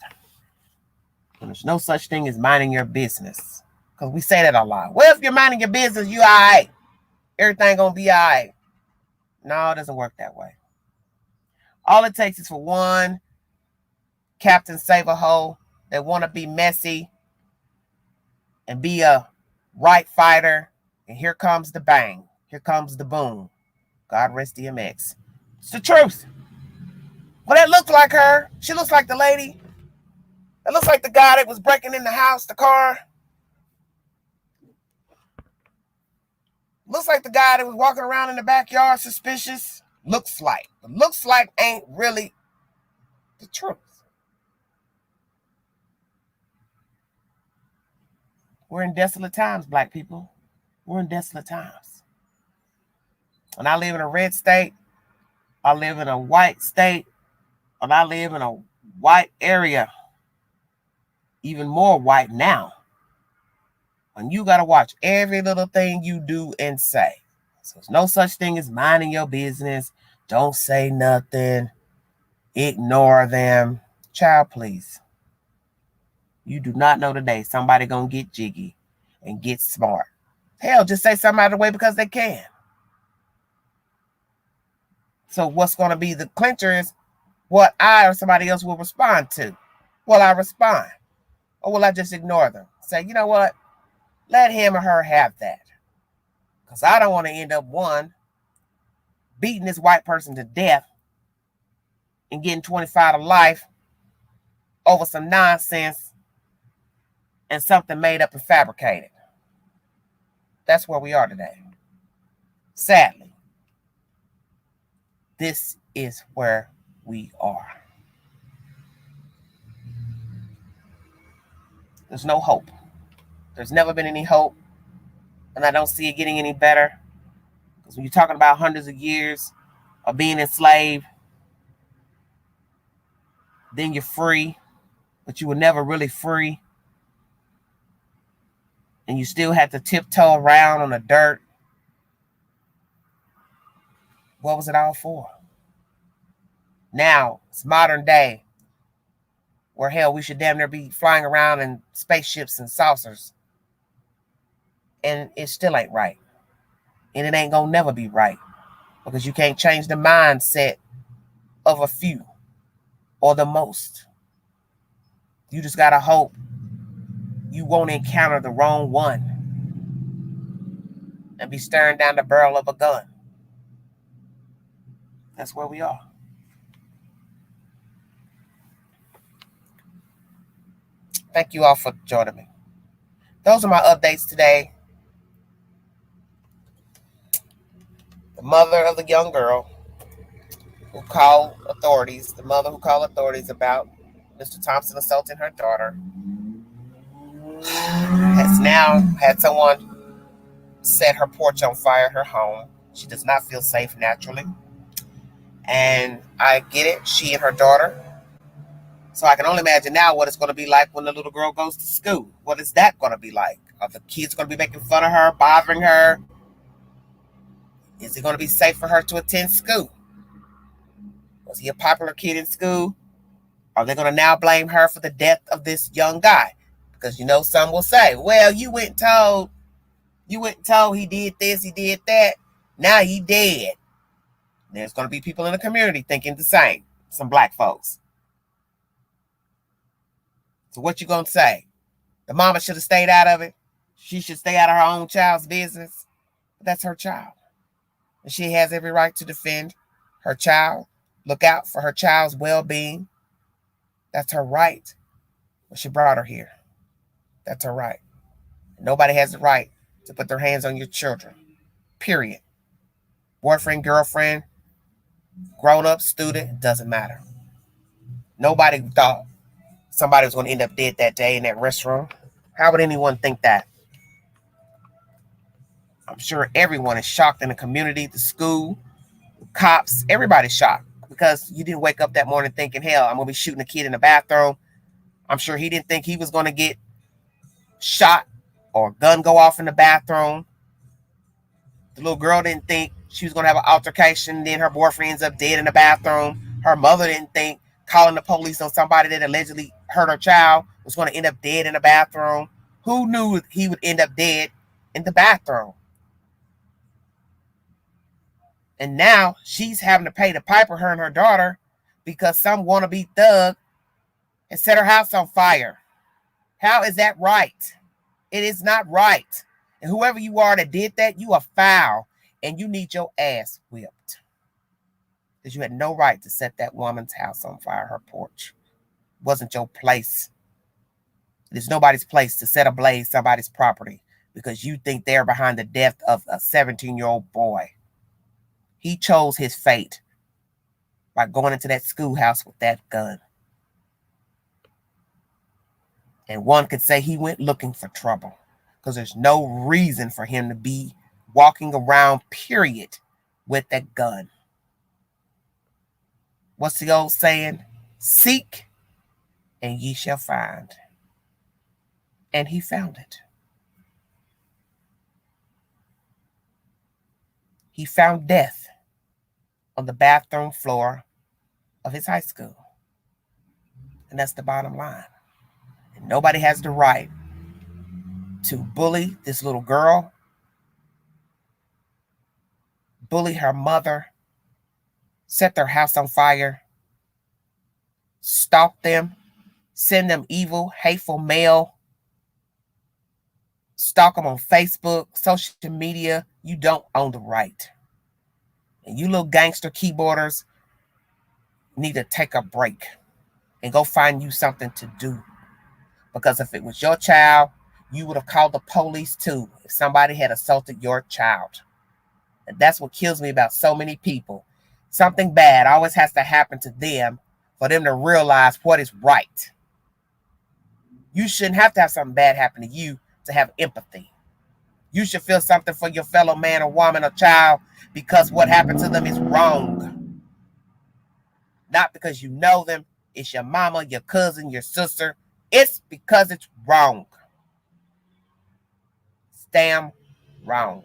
Speaker 1: And there's no such thing as minding your business. Because we say that a lot. Well, if you're minding your business, you all right. Everything gonna be all right. No, it doesn't work that way. All it takes is for one Captain Save-A-Ho that want to be messy and be a right fighter. And here comes the bang. Here comes the boom. God rest DMX. It's the truth. Well, that looks like her. She looks like the lady. It looks like the guy that was breaking in the house, the car. Looks like the guy that was walking around in the backyard suspicious. Looks like. But looks like ain't really the truth. We're in desolate times, Black people. We're in desolate times. And I live in a red state. I live in a white state. And I live in a white area. Even more white now. And you got to watch every little thing you do and say. So there's no such thing as minding your business. Don't say nothing. Ignore them. Child, please. You do not know today somebody going to get jiggy and get smart. Hell, just say something out of the way because they can. So what's going to be the clincher is what I or somebody else will respond to. Will I respond? Or will I just ignore them? Say, you know what? Let him or her have that. Because I don't want to end up, one, beating this white person to death and getting 25 to life over some nonsense and something made up and fabricated. That's where we are today. Sadly, this is where we are. There's no hope. There's never been any hope, and I don't see it getting any better. Because when you're talking about hundreds of years of being enslaved, then you're free, but you were never really free. And you still had to tiptoe around on the dirt. What was it all for? Now, it's modern day. where hell we should damn near be flying around in spaceships and saucers. And it still ain't right. And it ain't gonna never be right. Because you can't change the mindset of a few or the most. You just gotta hope you won't encounter the wrong one and be staring down the barrel of a gun. That's where we are. Thank you all for joining me. Those are my updates today. The mother of the young girl who called authorities, the mother who called authorities about Mr. Thompson assaulting her daughter, has now had someone set her porch on fire, her home. She does not feel safe naturally. And I get it, she and her daughter. So I can only imagine now what it's going to be like when the little girl goes to school. What is that going to be like? Are the kids going to be making fun of her, bothering her? Is it going to be safe for her to attend school? Was he a popular kid in school? Are they going to now blame her for the death of this young guy? Because, some will say, well, you went and told he did this, he did that. Now he dead. There's going to be people in the community thinking the same. Some black folks. So what you going to say? The mama should have stayed out of it. She should stay out of her own child's business. But that's her child. And she has every right to defend her child. Look out for her child's well-being. That's her right. But she brought her here. That's her right. Nobody has the right to put their hands on your children. Period. Boyfriend, girlfriend, grown-up, student, doesn't matter. Nobody thought somebody was going to end up dead that day in that restroom. How would anyone think that? I'm sure everyone is shocked in the community, the school, the cops, everybody's shocked because you didn't wake up that morning thinking, hell, I'm going to be shooting a kid in the bathroom. I'm sure he didn't think he was going to get shot or a gun go off in the bathroom. The little girl didn't think she was going to have an altercation. Then her boyfriend ends up dead in the bathroom. Her mother didn't think calling the police on somebody that allegedly hurt her child was going to end up dead in the bathroom. Who knew he would end up dead in the bathroom? And now she's having to pay the piper, her and her daughter, because some wannabe thug has set her house on fire. How is that right? It is not right. And whoever you are that did that, you are foul. And you need your ass whipped. Because you had no right to set that woman's house on fire, her porch. It wasn't your place. It is nobody's place to set ablaze somebody's property because you think they're behind the death of a 17-year-old boy. He chose his fate by going into that schoolhouse with that gun. And one could say he went looking for trouble because there's no reason for him to be walking around, period, with that gun. What's the old saying? Seek and ye shall find. And he found it. He found death on the bathroom floor of his high school. And that's the bottom line. And nobody has the right to bully this little girl, bully her mother, set their house on fire, stalk them, send them evil, hateful mail, stalk them on Facebook, social media. You don't own the right. And you little gangster keyboarders need to take a break and go find you something to do. Because if it was your child, you would have called the police too if somebody had assaulted your child. And that's what kills me about so many people. Something bad always has to happen to them for them to realize what is right. You shouldn't have to have something bad happen to you to have empathy. You should feel something for your fellow man or woman or child because what happened to them is wrong. Not because you know them. It's your mama, your cousin, your sister. It's because it's wrong. It's damn wrong.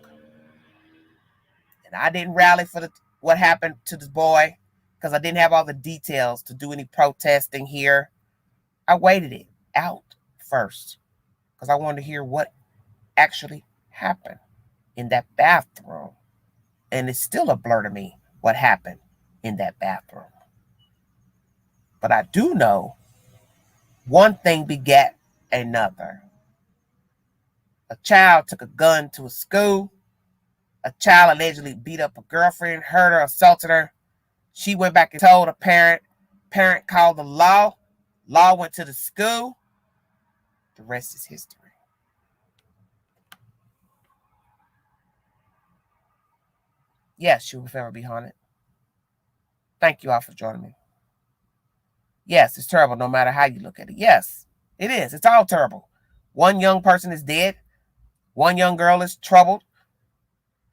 Speaker 1: And I didn't rally for what happened to this boy because I didn't have all the details to do any protesting here. I waited it out first because I wanted to hear what actually happened in that bathroom. And it's still a blur to me what happened in that bathroom. But I do know one thing begat another. A child took a gun to a school. A child allegedly beat up a girlfriend, hurt her, assaulted her. She went back and told a parent. Parent called the law. Law went to the school. The rest is history. Yes, she will forever be haunted. Thank you all for joining me. Yes, it's terrible no matter how you look at it. Yes, it is. It's all terrible. One young person is dead. One young girl is troubled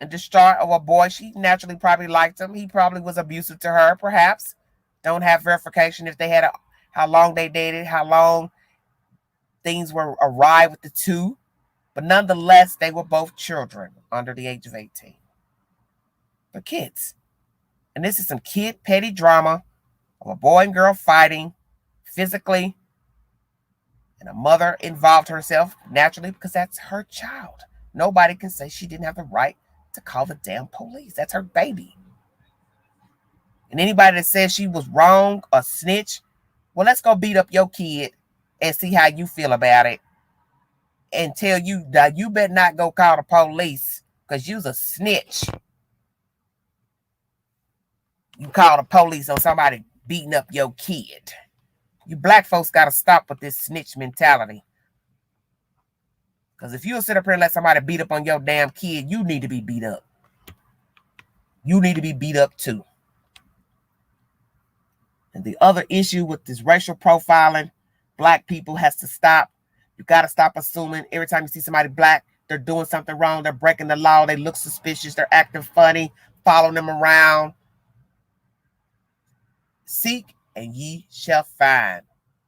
Speaker 1: and distraught over a boy. She naturally probably liked him. He probably was abusive to her, perhaps. Don't have verification if they had how long they dated, how long things were awry with the two. But nonetheless, they were both children under the age of 18. They're kids. And this is some kid petty drama of a boy and girl fighting physically. And a mother involved herself naturally because that's her child. Nobody can say she didn't have the right to call the damn police. That's her baby. And anybody that says she was wrong or snitch, well, let's go beat up your kid and see how you feel about it. And tell you that you better not go call the police because you's a snitch. You call the police on somebody beating up your kid. You black folks got to stop with this snitch mentality. Because if you'll sit up here and let somebody beat up on your damn kid, you need to be beat up. You need to be beat up too. And the other issue with this racial profiling, black people has to stop. You got to stop assuming every time you see somebody black, they're doing something wrong. They're breaking the law. They look suspicious. They're acting funny. Following them around. Seek and ye shall find.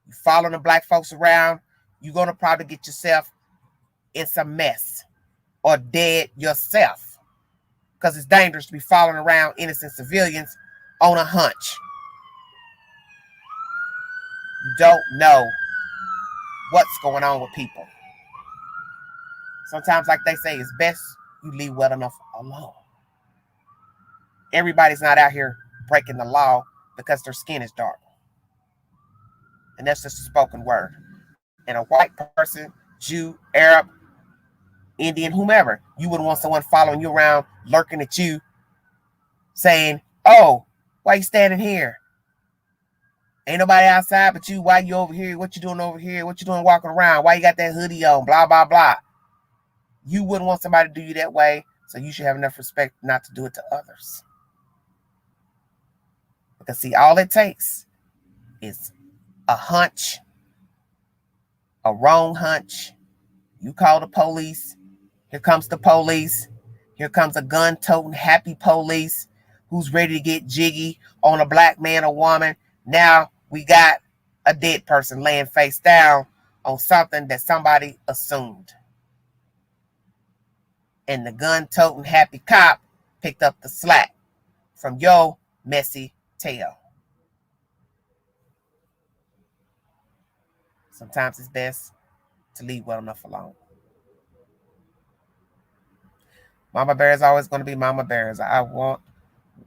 Speaker 1: You following the black folks around, you're going to probably get yourself in some mess or dead yourself. Because it's dangerous to be following around innocent civilians on a hunch. You don't know what's going on with people. Sometimes, like they say, it's best you leave well enough alone. Everybody's not out here breaking the law because their skin is dark. And that's just a spoken word. And a white person, Jew, Arab, Indian, whomever, you wouldn't want someone following you around, lurking at you, saying, oh, why you standing here? Ain't nobody outside but you. Why you over here? What you doing over here? What you doing walking around? Why you got that hoodie on? Blah, blah, blah. You wouldn't want somebody to do you that way, so you should have enough respect not to do it to others. Because, see, all it takes is a hunch, a wrong hunch. You call the police. Here comes the police. Here comes a gun-toting, happy police who's ready to get jiggy on a black man or woman. Now we got a dead person laying face down on something that somebody assumed. And the gun-toting, happy cop picked up the slack from your messy tail. Sometimes it's best to leave well enough alone. Mama Bear is always going to be Mama Bears. I won't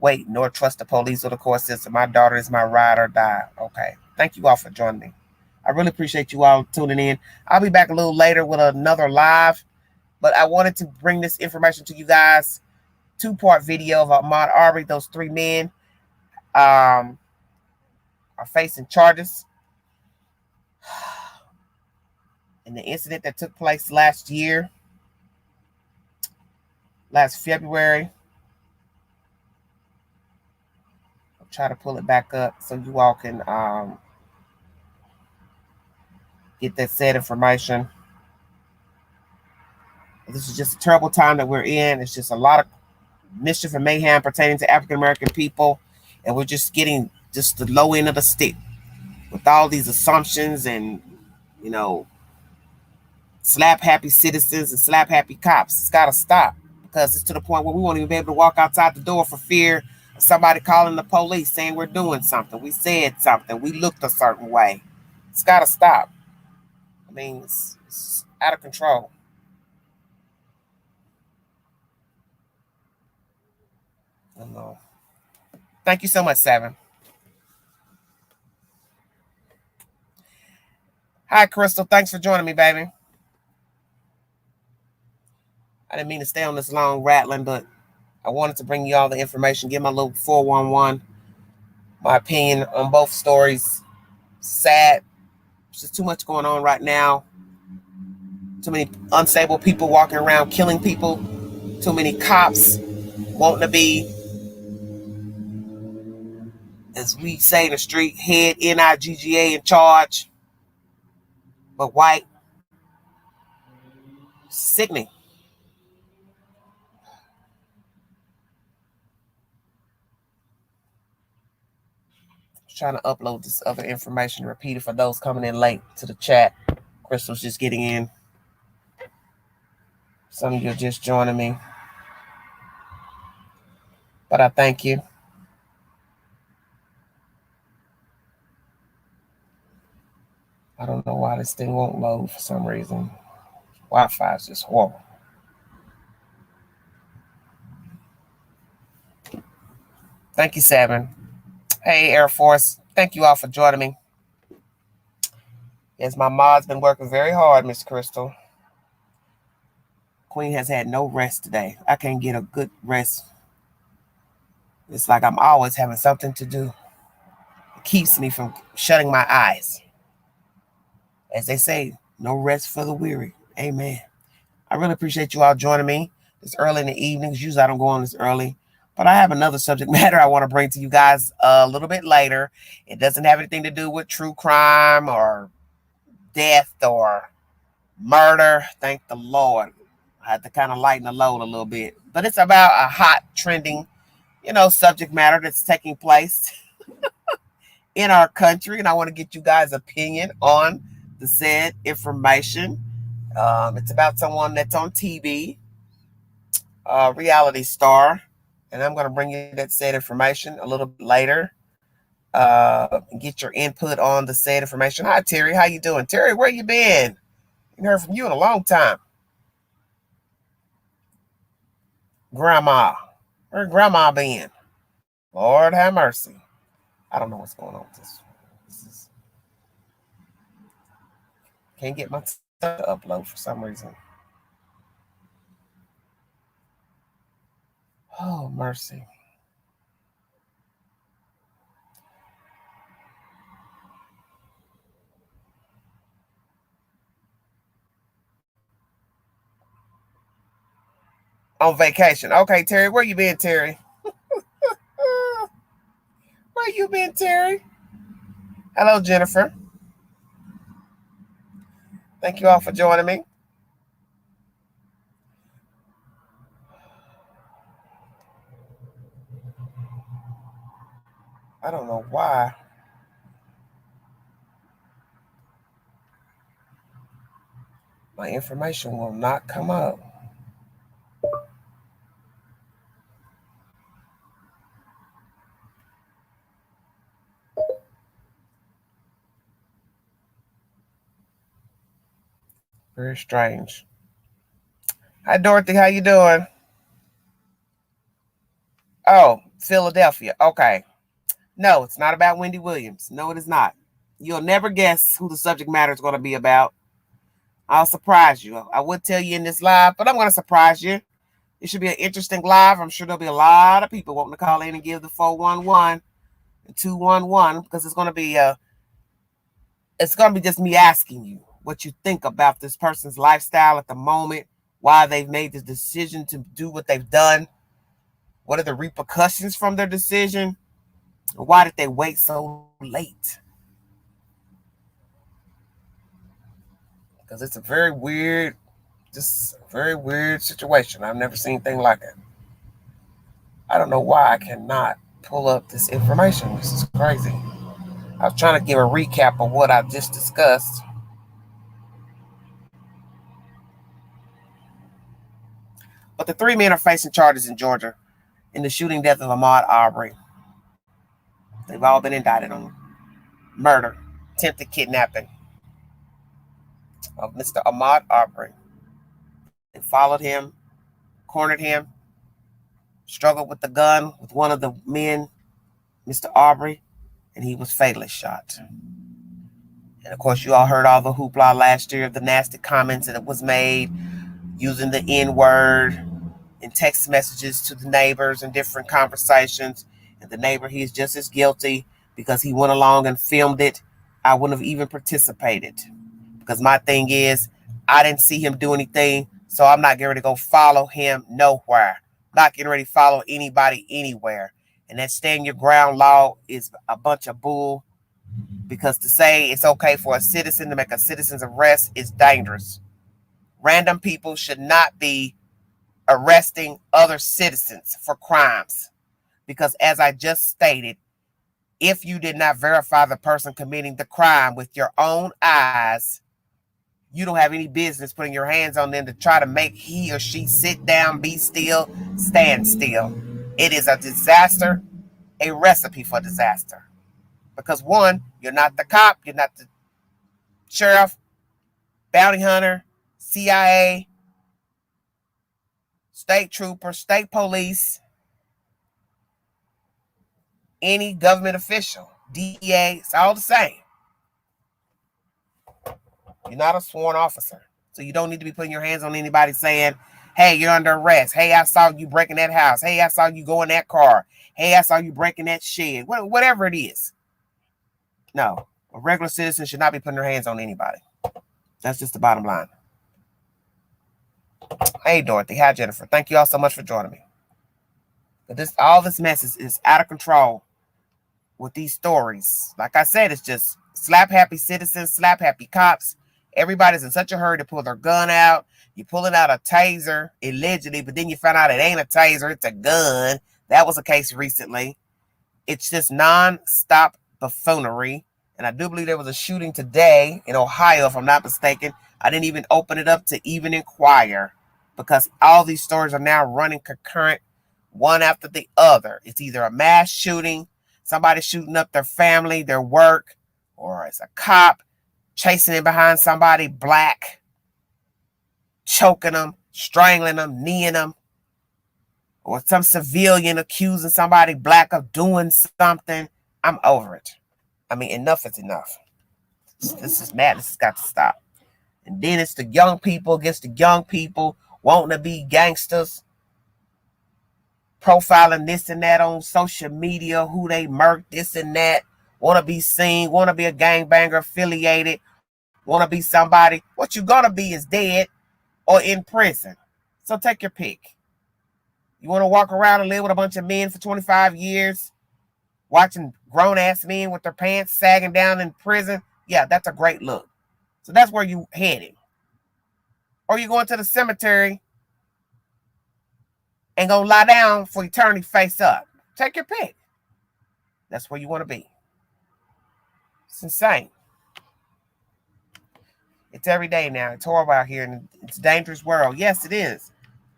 Speaker 1: wait nor trust the police or the court system. My daughter is my ride or die. Okay. Thank you all for joining me. I really appreciate you all tuning in. I'll be back a little later with another live, but I wanted to bring this information to you guys. 2-part video of Ahmaud Arbery. Those 3 men are facing charges in the incident that took place last February. I'll try to pull it back up so you all can get that said information. This is just a terrible time that we're in. It's just a lot of mischief and mayhem pertaining to African American people, and we're just getting just the low end of the stick with all these assumptions and, you know, slap happy citizens and slap happy cops. It's got to stop, because it's to the point where we won't even be able to walk outside the door for fear of somebody calling the police saying we're doing something. We said something. We looked a certain way. It's got to stop. I mean, it's out of control. I don't know. Thank you so much, Seven. Hi, Crystal. Thanks for joining me, baby. I didn't mean to stay on this long rattling, but I wanted to bring you all the information, give my little 411, my opinion on both stories. Sad. There's just too much going on right now. Too many unstable people walking around killing people. Too many cops wanting to be, as we say in the street, head NIGGA in charge, but white. Sickening. Trying to upload this other information, repeat it for those coming in late to the chat. Crystal's just getting in. Some of you are just joining me. But I thank you. I don't know why this thing won't load for some reason. Wi-Fi is just horrible. Thank you, Seven. Hey, Air Force. Thank you all for joining me. Yes, my mod's been working very hard, Miss Crystal. Queen has had no rest today. I can't get a good rest. It's like I'm always having something to do. It keeps me from shutting my eyes. As they say, no rest for the weary. Amen. I really appreciate you all joining me. It's early in the evenings. Usually I don't go on this early. But I have another subject matter I want to bring to you guys a little bit later. It doesn't have anything to do with true crime or death or murder. Thank the Lord. I had to kind of lighten the load a little bit. But it's about a hot, trending, subject matter that's taking place in our country. And I want to get you guys' opinion on the said information. It's about someone that's on TV, reality star. And I'm going to bring you that said information a little bit later. Get your input on the said information. Hi, Terry. How you doing? Terry, where you been? I haven't heard from you in a long time. Grandma. Where Grandma been? Lord have mercy. I don't know what's going on with this. Can't get my stuff to upload for some reason. Oh, mercy. On vacation. Okay, Terry, where you been, Terry? Where you been, Terry? Hello, Jennifer. Thank you all for joining me. I don't know why. My information will not come up. Very strange. Hi, Dorothy. How you doing? Oh, Philadelphia. Okay. No, it's not about Wendy Williams. No, it is not. You'll never guess who the subject matter is going to be about. I'll surprise you. I would tell you in this live, but I'm going to surprise you. It should be an interesting live. I'm sure there'll be a lot of people wanting to call in and give the 411 and 211 because it's going to be just me asking you what you think about this person's lifestyle at the moment, why they've made the decision to do what they've done, what are the repercussions from their decision, and why did they wait so late? Because it's a very weird situation. I've never seen anything like it. I don't know why I cannot pull up this information. This is crazy. I was trying to give a recap of what I just discussed. But the 3 men are facing charges in Georgia in the shooting death of Ahmaud Arbery. They've all been indicted on murder. attempted kidnapping of Mr. Ahmaud Arbery. They followed him, cornered him, struggled with the gun with one of the men, Mr. Arbery, and he was fatally shot. And of course, you all heard all the hoopla last year of the nasty comments that was made using the N-word in text messages to the neighbors and different conversations. And the neighbor, he is just as guilty because he went along and filmed it. I wouldn't have even participated because my thing is, I didn't see him do anything, so I'm not getting ready to go follow him nowhere. I'm not getting ready to follow anybody anywhere. And that stand your ground law is a bunch of bull, because to say it's okay for a citizen to make a citizen's arrest is dangerous. Random people should not be arresting other citizens for crimes, because as I just stated, if you did not verify the person committing the crime with your own eyes, you don't have any business putting your hands on them to try to make he or she sit down, be still, stand still. It is a disaster, a recipe for disaster. Because one, you're not the cop, you're not the sheriff, bounty hunter, CIA, state trooper, state police, any government official, DEA, it's all the same. You're not a sworn officer. So you don't need to be putting your hands on anybody saying, hey, you're under arrest. Hey, I saw you breaking that house. Hey, I saw you go in that car. Hey, I saw you breaking that shed. Whatever it is. No, a regular citizen should not be putting their hands on anybody. That's just the bottom line. Hey, Dorothy. Hi, Jennifer. Thank you all so much for joining me. But all this mess is out of control with these stories. Like I said, it's just slap happy citizens, slap happy cops. Everybody's in such a hurry to pull their gun out. You're pulling out a taser, allegedly, but then you find out it ain't a taser, it's a gun. That was a case recently. It's just non-stop buffoonery. And I do believe there was a shooting today in Ohio, if I'm not mistaken. I didn't even open it up to even inquire, because all these stories are now running concurrent, one after the other. It's either a mass shooting, somebody shooting up their family, their work, or it's a cop chasing in behind somebody black, choking them, strangling them, kneeing them, or some civilian accusing somebody black of doing something. I'm over it. I mean, enough is enough. This is madness. It's got to stop. And then it's the young people against the young people wanting to be gangsters, profiling this and that on social media, who they murked, this and that, want to be seen, want to be a gangbanger affiliated, want to be somebody. What you're going to be is dead or in prison. So take your pick. You want to walk around and live with a bunch of men for 25 years, watching grown-ass men with their pants sagging down in prison? Yeah, that's a great look. So that's where you heading. Or you going to the cemetery and go lie down for eternity face up. Take your pick. That's where you want to be. It's insane. It's every day now. It's horrible out here, and it's a dangerous world. Yes, it is.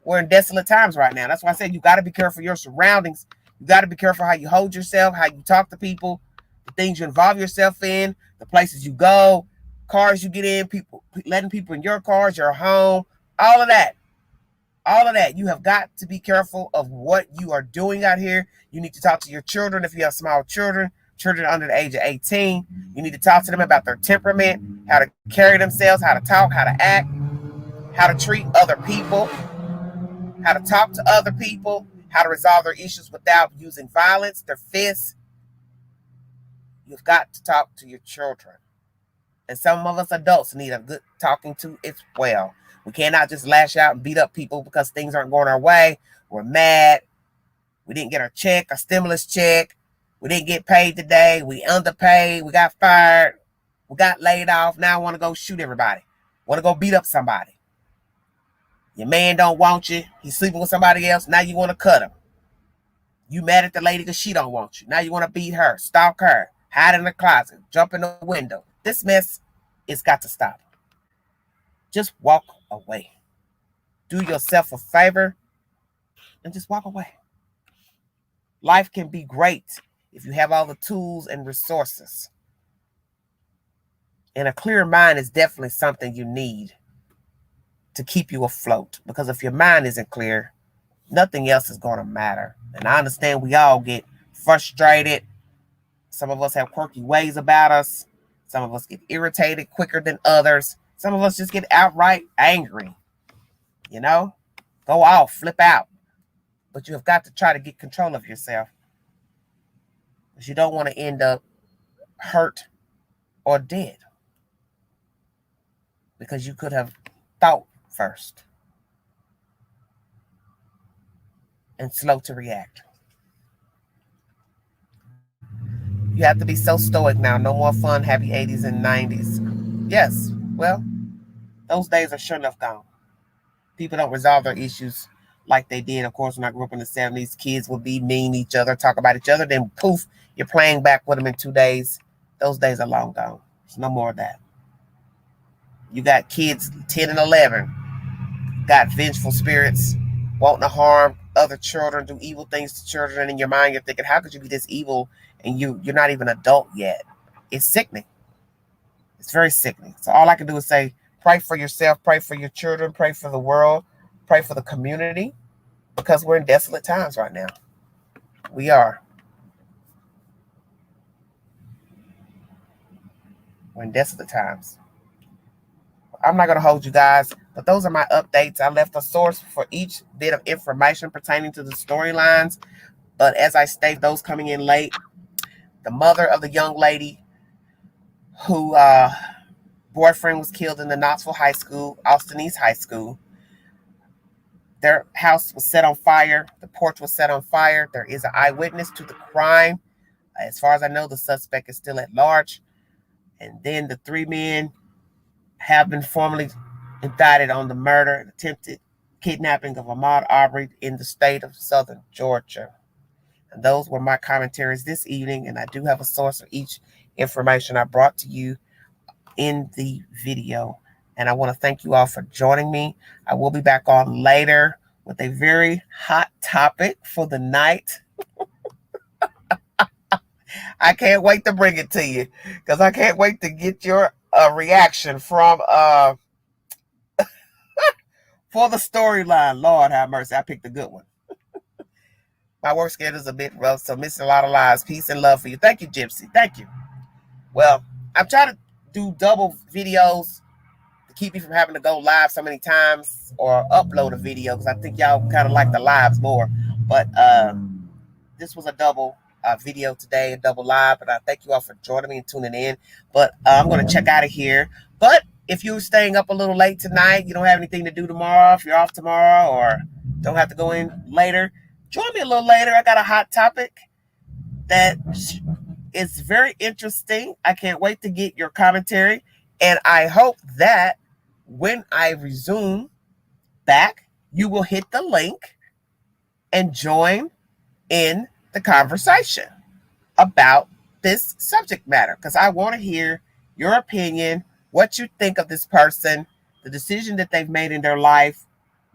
Speaker 1: We're in desolate times right now. That's why I said you got to be careful of your surroundings. You got to be careful how you hold yourself, how you talk to people, the things you involve yourself in, the places you go, cars you get in, people letting people in your cars, your home, all of that. All of that. You have got to be careful of what you are doing out here. You need to talk to your children if you have small children under the age of 18. You need to talk to them about their temperament, how to carry themselves, how to talk, how to act, how to treat other people, how to talk to other people, how to resolve their issues without using violence, their fists. You've got to talk to your children. And some of us adults need a good talking to as well. We cannot just lash out and beat up people because things aren't going our way. We're mad. We didn't get our check, our stimulus check. We didn't get paid today. We underpaid. We got fired. We got laid off. Now I want to go shoot everybody. Want to go beat up somebody. Your man don't want you. He's sleeping with somebody else. Now you want to cut him. You mad at the lady because she don't want you. Now you want to beat her, stalk her, hide in the closet, jump in the window. This mess, it's got to stop. Just walk away. Do yourself a favor and just walk away. Life can be great if you have all the tools and resources. And a clear mind is definitely something you need to keep you afloat. Because if your mind isn't clear, nothing else is going to matter. And I understand we all get frustrated. Some of us have quirky ways about us. Some of us get irritated quicker than others. Some of us just get outright angry. You know? Go off, flip out. But you have got to try to get control of yourself. Because you don't want to end up hurt or dead. Because you could have thought first. And slow to react. You have to be so stoic now. No more fun, happy 80s and 90s. Yes, well, those days are sure enough gone. People don't resolve their issues like they did. Of course, when I grew up in the 70s, kids would be mean to each other, talk about each other, then poof, you're playing back with them in 2 days. Those days are long gone. There's no more of that. You got kids 10 and 11, got vengeful spirits, wanting to harm other children, do evil things to children, and in your mind you're thinking, how could you be this evil and you're not even an adult yet? It's sickening. It's very sickening. So all I can do is say, pray for yourself, pray for your children, pray for the world, pray for the community, because we're in desolate times right now. We are. We're in desolate times. I'm not going to hold you guys, but those are my updates. I left a source for each bit of information pertaining to the storylines. But as I state, those coming in late, the mother of the young lady who boyfriend was killed in the Knoxville High School, Austin East High School. Their house was set on fire. The porch was set on fire. There is an eyewitness to the crime. As far as I know, the suspect is still at large. And then the 3 men have been formally indicted on the murder and attempted kidnapping of Ahmaud Arbery in the state of Southern Georgia. And those were my commentaries this evening. And I do have a source for each information I brought to you in the video. And I want to thank you all for joining me. I will be back on later with a very hot topic for the night. I can't wait to bring it to you because I can't wait to get your reaction from for the storyline. Lord have mercy, I picked a good one. My work schedule is a bit rough, so missing a lot of lives. Peace and love for you. Thank you, Gypsy. Thank you. Well, I'm trying to do double videos to keep me from having to go live so many times or upload a video because I think y'all kind of like the lives more. But this was a double video today, a double live. But I thank you all for joining me and tuning in. But I'm going to check out of here. But if you're staying up a little late tonight, you don't have anything to do tomorrow, if you're off tomorrow or don't have to go in later, join me a little later. I got a hot topic that is very interesting. I can't wait to get your commentary. And I hope that when I resume back, you will hit the link and join in the conversation about this subject matter. Because I want to hear your opinion, what you think of this person, the decision that they've made in their life,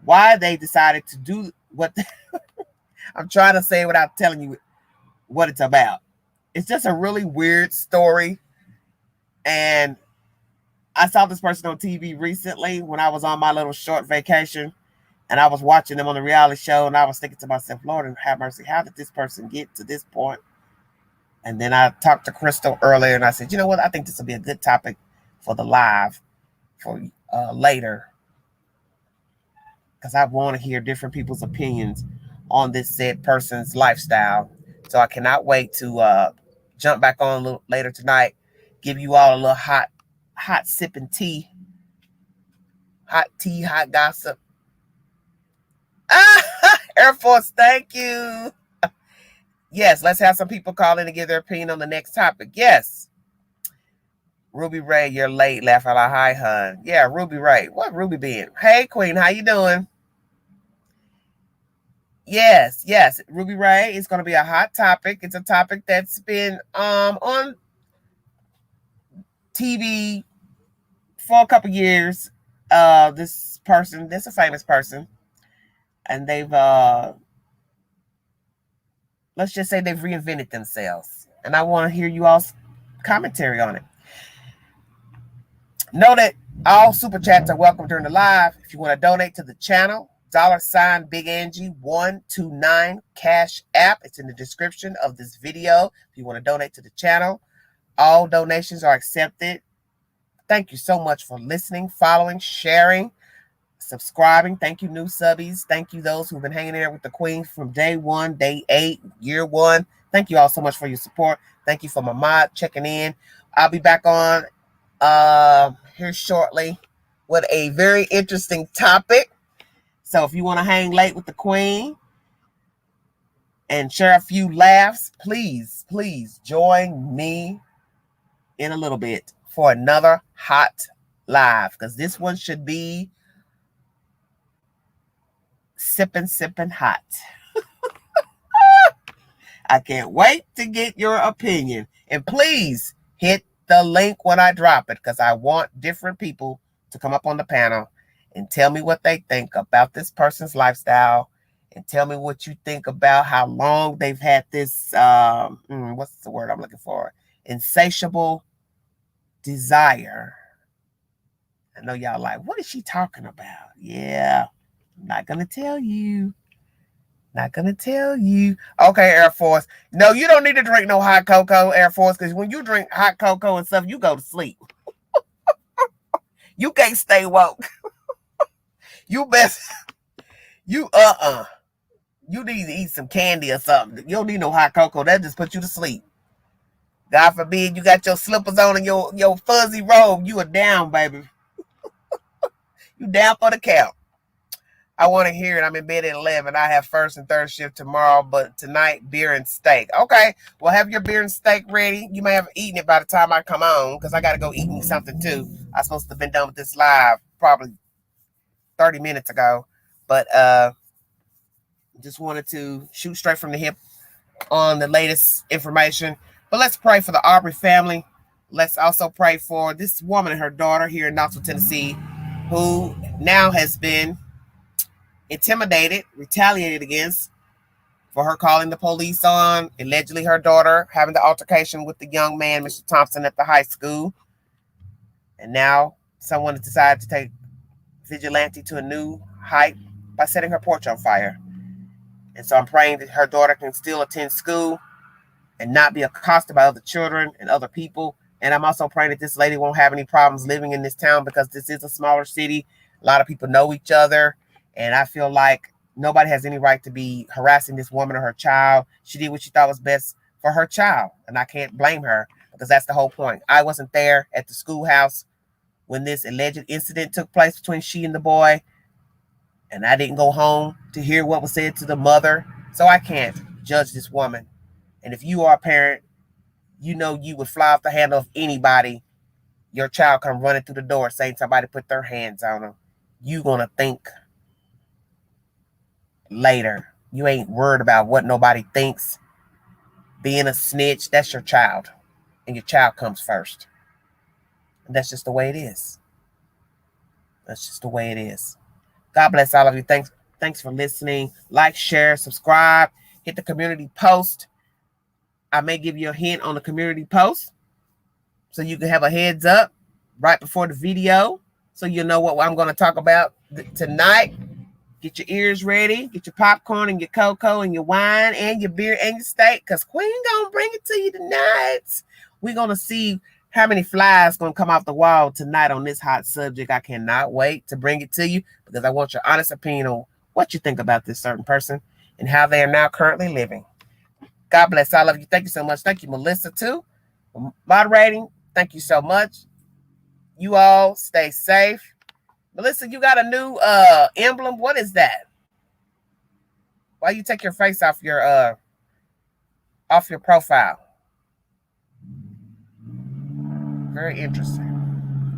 Speaker 1: why they decided to do what I'm trying to say without telling you what it's about. It's just a really weird story. And I saw this person on TV recently when I was on my little short vacation. And I was watching them on the reality show. And I was thinking to myself, Lord have mercy, how did this person get to this point? And then I talked to Crystal earlier. And I said, you know what? I think this will be a good topic for the live for later. Because I want to hear different people's opinions on this said person's lifestyle. So I cannot wait to jump back on a little later tonight, give you all a little hot sipping tea, hot gossip. Air Force, thank you. Yes, let's have some people call in and give their opinion on the next topic. Yes. Ruby Ray, you're late. Laugh out loud. Hi, hun. Yeah, Ruby Ray. What Ruby been? Hey, Queen, how you doing? Yes. Ruby Ray is going to be a hot topic. It's a topic that's been on TV for a couple years. This a famous person, and they've let's just say they've reinvented themselves. And I want to hear you all's commentary on it. Know that all super chats are welcome during the live. If you want to donate to the channel, $ Big Angie 129 Cash App. It's in the description of this video. If you want to donate to the channel, all donations are accepted. Thank you so much for listening, following, sharing, subscribing. Thank you, new subbies. Thank you, those who've been hanging in there with the queen from day one, day 8, year 1. Thank you all so much for your support. Thank you for my mod checking in. I'll be back on here shortly with a very interesting topic. So if you want to hang late with the queen and share a few laughs, please join me in a little bit for another hot live, because this one should be sipping hot. I can't wait to get your opinion. And please hit the link when I drop it, because I want different people to come up on the panel and tell me what they think about this person's lifestyle, and tell me what you think about how long they've had this, what's the word I'm looking for? Insatiable desire. I know y'all like, what is she talking about? Yeah, I'm not going to tell you. Not going to tell you. Okay, Air Force. No, you don't need to drink no hot cocoa, Air Force, because when you drink hot cocoa and stuff, you go to sleep. You can't stay woke. You best, you you need to eat some candy or something. You don't need no hot cocoa. That just put you to sleep. God forbid you got your slippers on and your fuzzy robe. You are down, baby. You down for the count. I want to hear it. I'm in bed at 11. I have first and third shift tomorrow, but tonight, beer and steak. Okay, well, have your beer and steak ready. You may have eaten it by the time I come on, because I got to go eat me something too. I'm supposed to have been done with this live probably 30 minutes ago, but just wanted to shoot straight from the hip on the latest information. But let's pray for the Arbery family. Let's also pray for this woman and her daughter here in Knoxville, Tennessee, who now has been intimidated, retaliated against for her calling the police on allegedly her daughter having the altercation with the young man, Mr. Thompson, at the high school. And now someone has decided to take vigilante to a new height by setting her porch on fire. And so I'm praying that her daughter can still attend school and not be accosted by other children and other people. And I'm also praying that this lady won't have any problems living in this town, because this is a smaller city. A lot of people know each other. And I feel like nobody has any right to be harassing this woman or her child. She did what she thought was best for her child. And I can't blame her, because that's the whole point. I wasn't there at the schoolhouse when this alleged incident took place between she and the boy. And I didn't go home to hear what was said to the mother. So I can't judge this woman. And if you are a parent, you know you would fly off the handle of anybody. Your child come running through the door saying somebody put their hands on them. You gonna think later. You ain't worried about what nobody thinks. Being a snitch, that's your child. And your child comes first. And that's just the way it is. That's just the way it is. God bless all of you. Thanks for listening. Like, share, subscribe. Hit the community post. I may give you a hint on the community post, so you can have a heads up right before the video, so you'll know what I'm going to talk about tonight. Get your ears ready. Get your popcorn and your cocoa and your wine and your beer and your steak, because Queen going to bring it to you tonight. We're going to see how many flies going to come off the wall tonight on this hot subject. I cannot wait to bring it to you, because I want your honest opinion on what you think about this certain person and how they are now currently living. God bless all of you. Thank you so much. Thank you, Melissa, too, for moderating. Thank you so much. You all stay safe. Melissa, you got a new emblem. What is that? Why you take your face off your profile? Very interesting.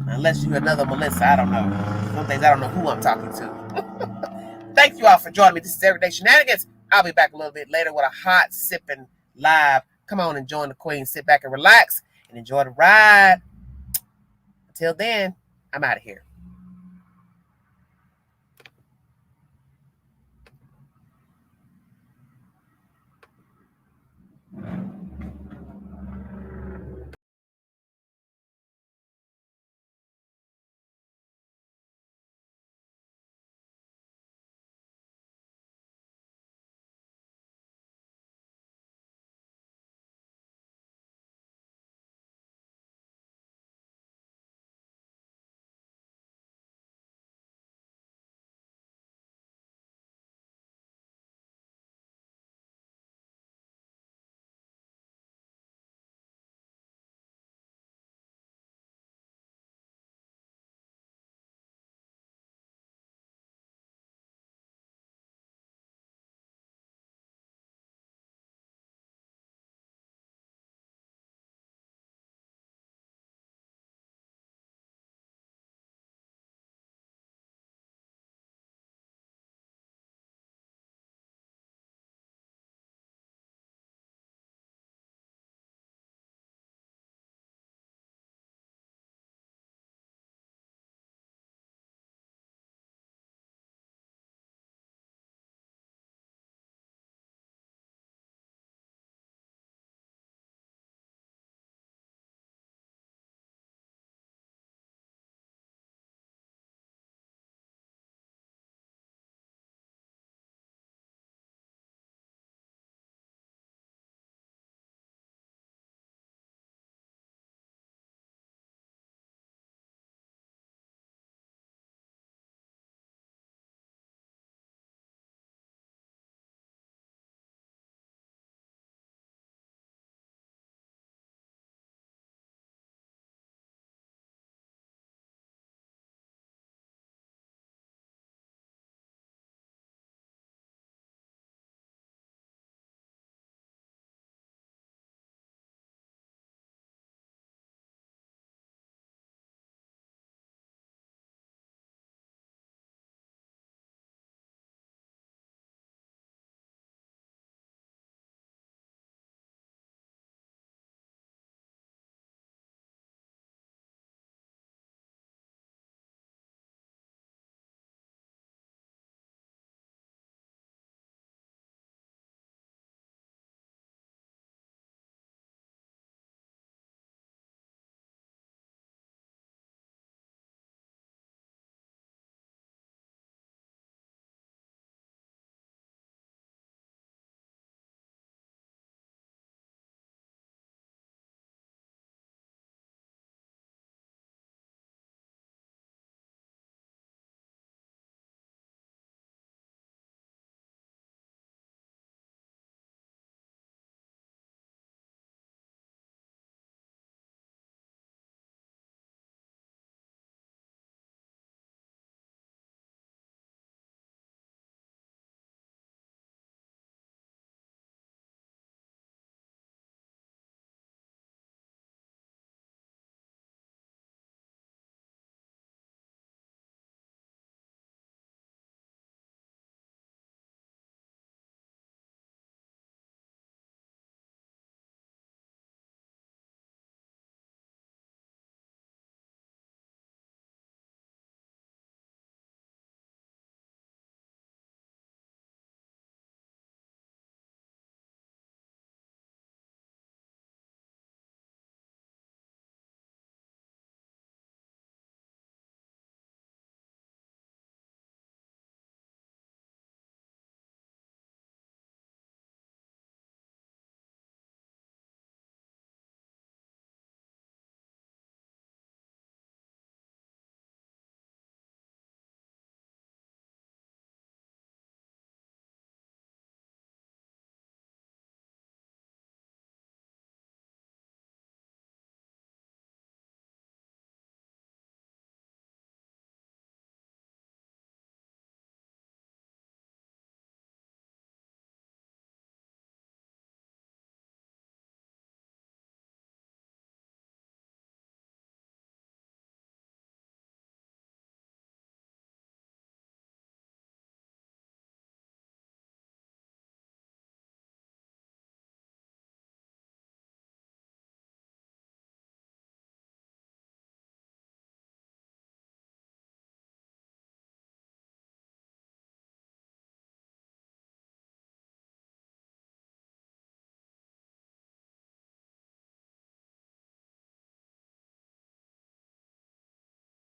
Speaker 1: Unless you another Melissa, I don't know. Some things I don't know who I'm talking to. Thank you all for joining me. This is Everyday Shenanigans. I'll be back a little bit later with a hot sipping live. Come on and join the queen. Sit back and relax and enjoy the ride. Until then, I'm out of here.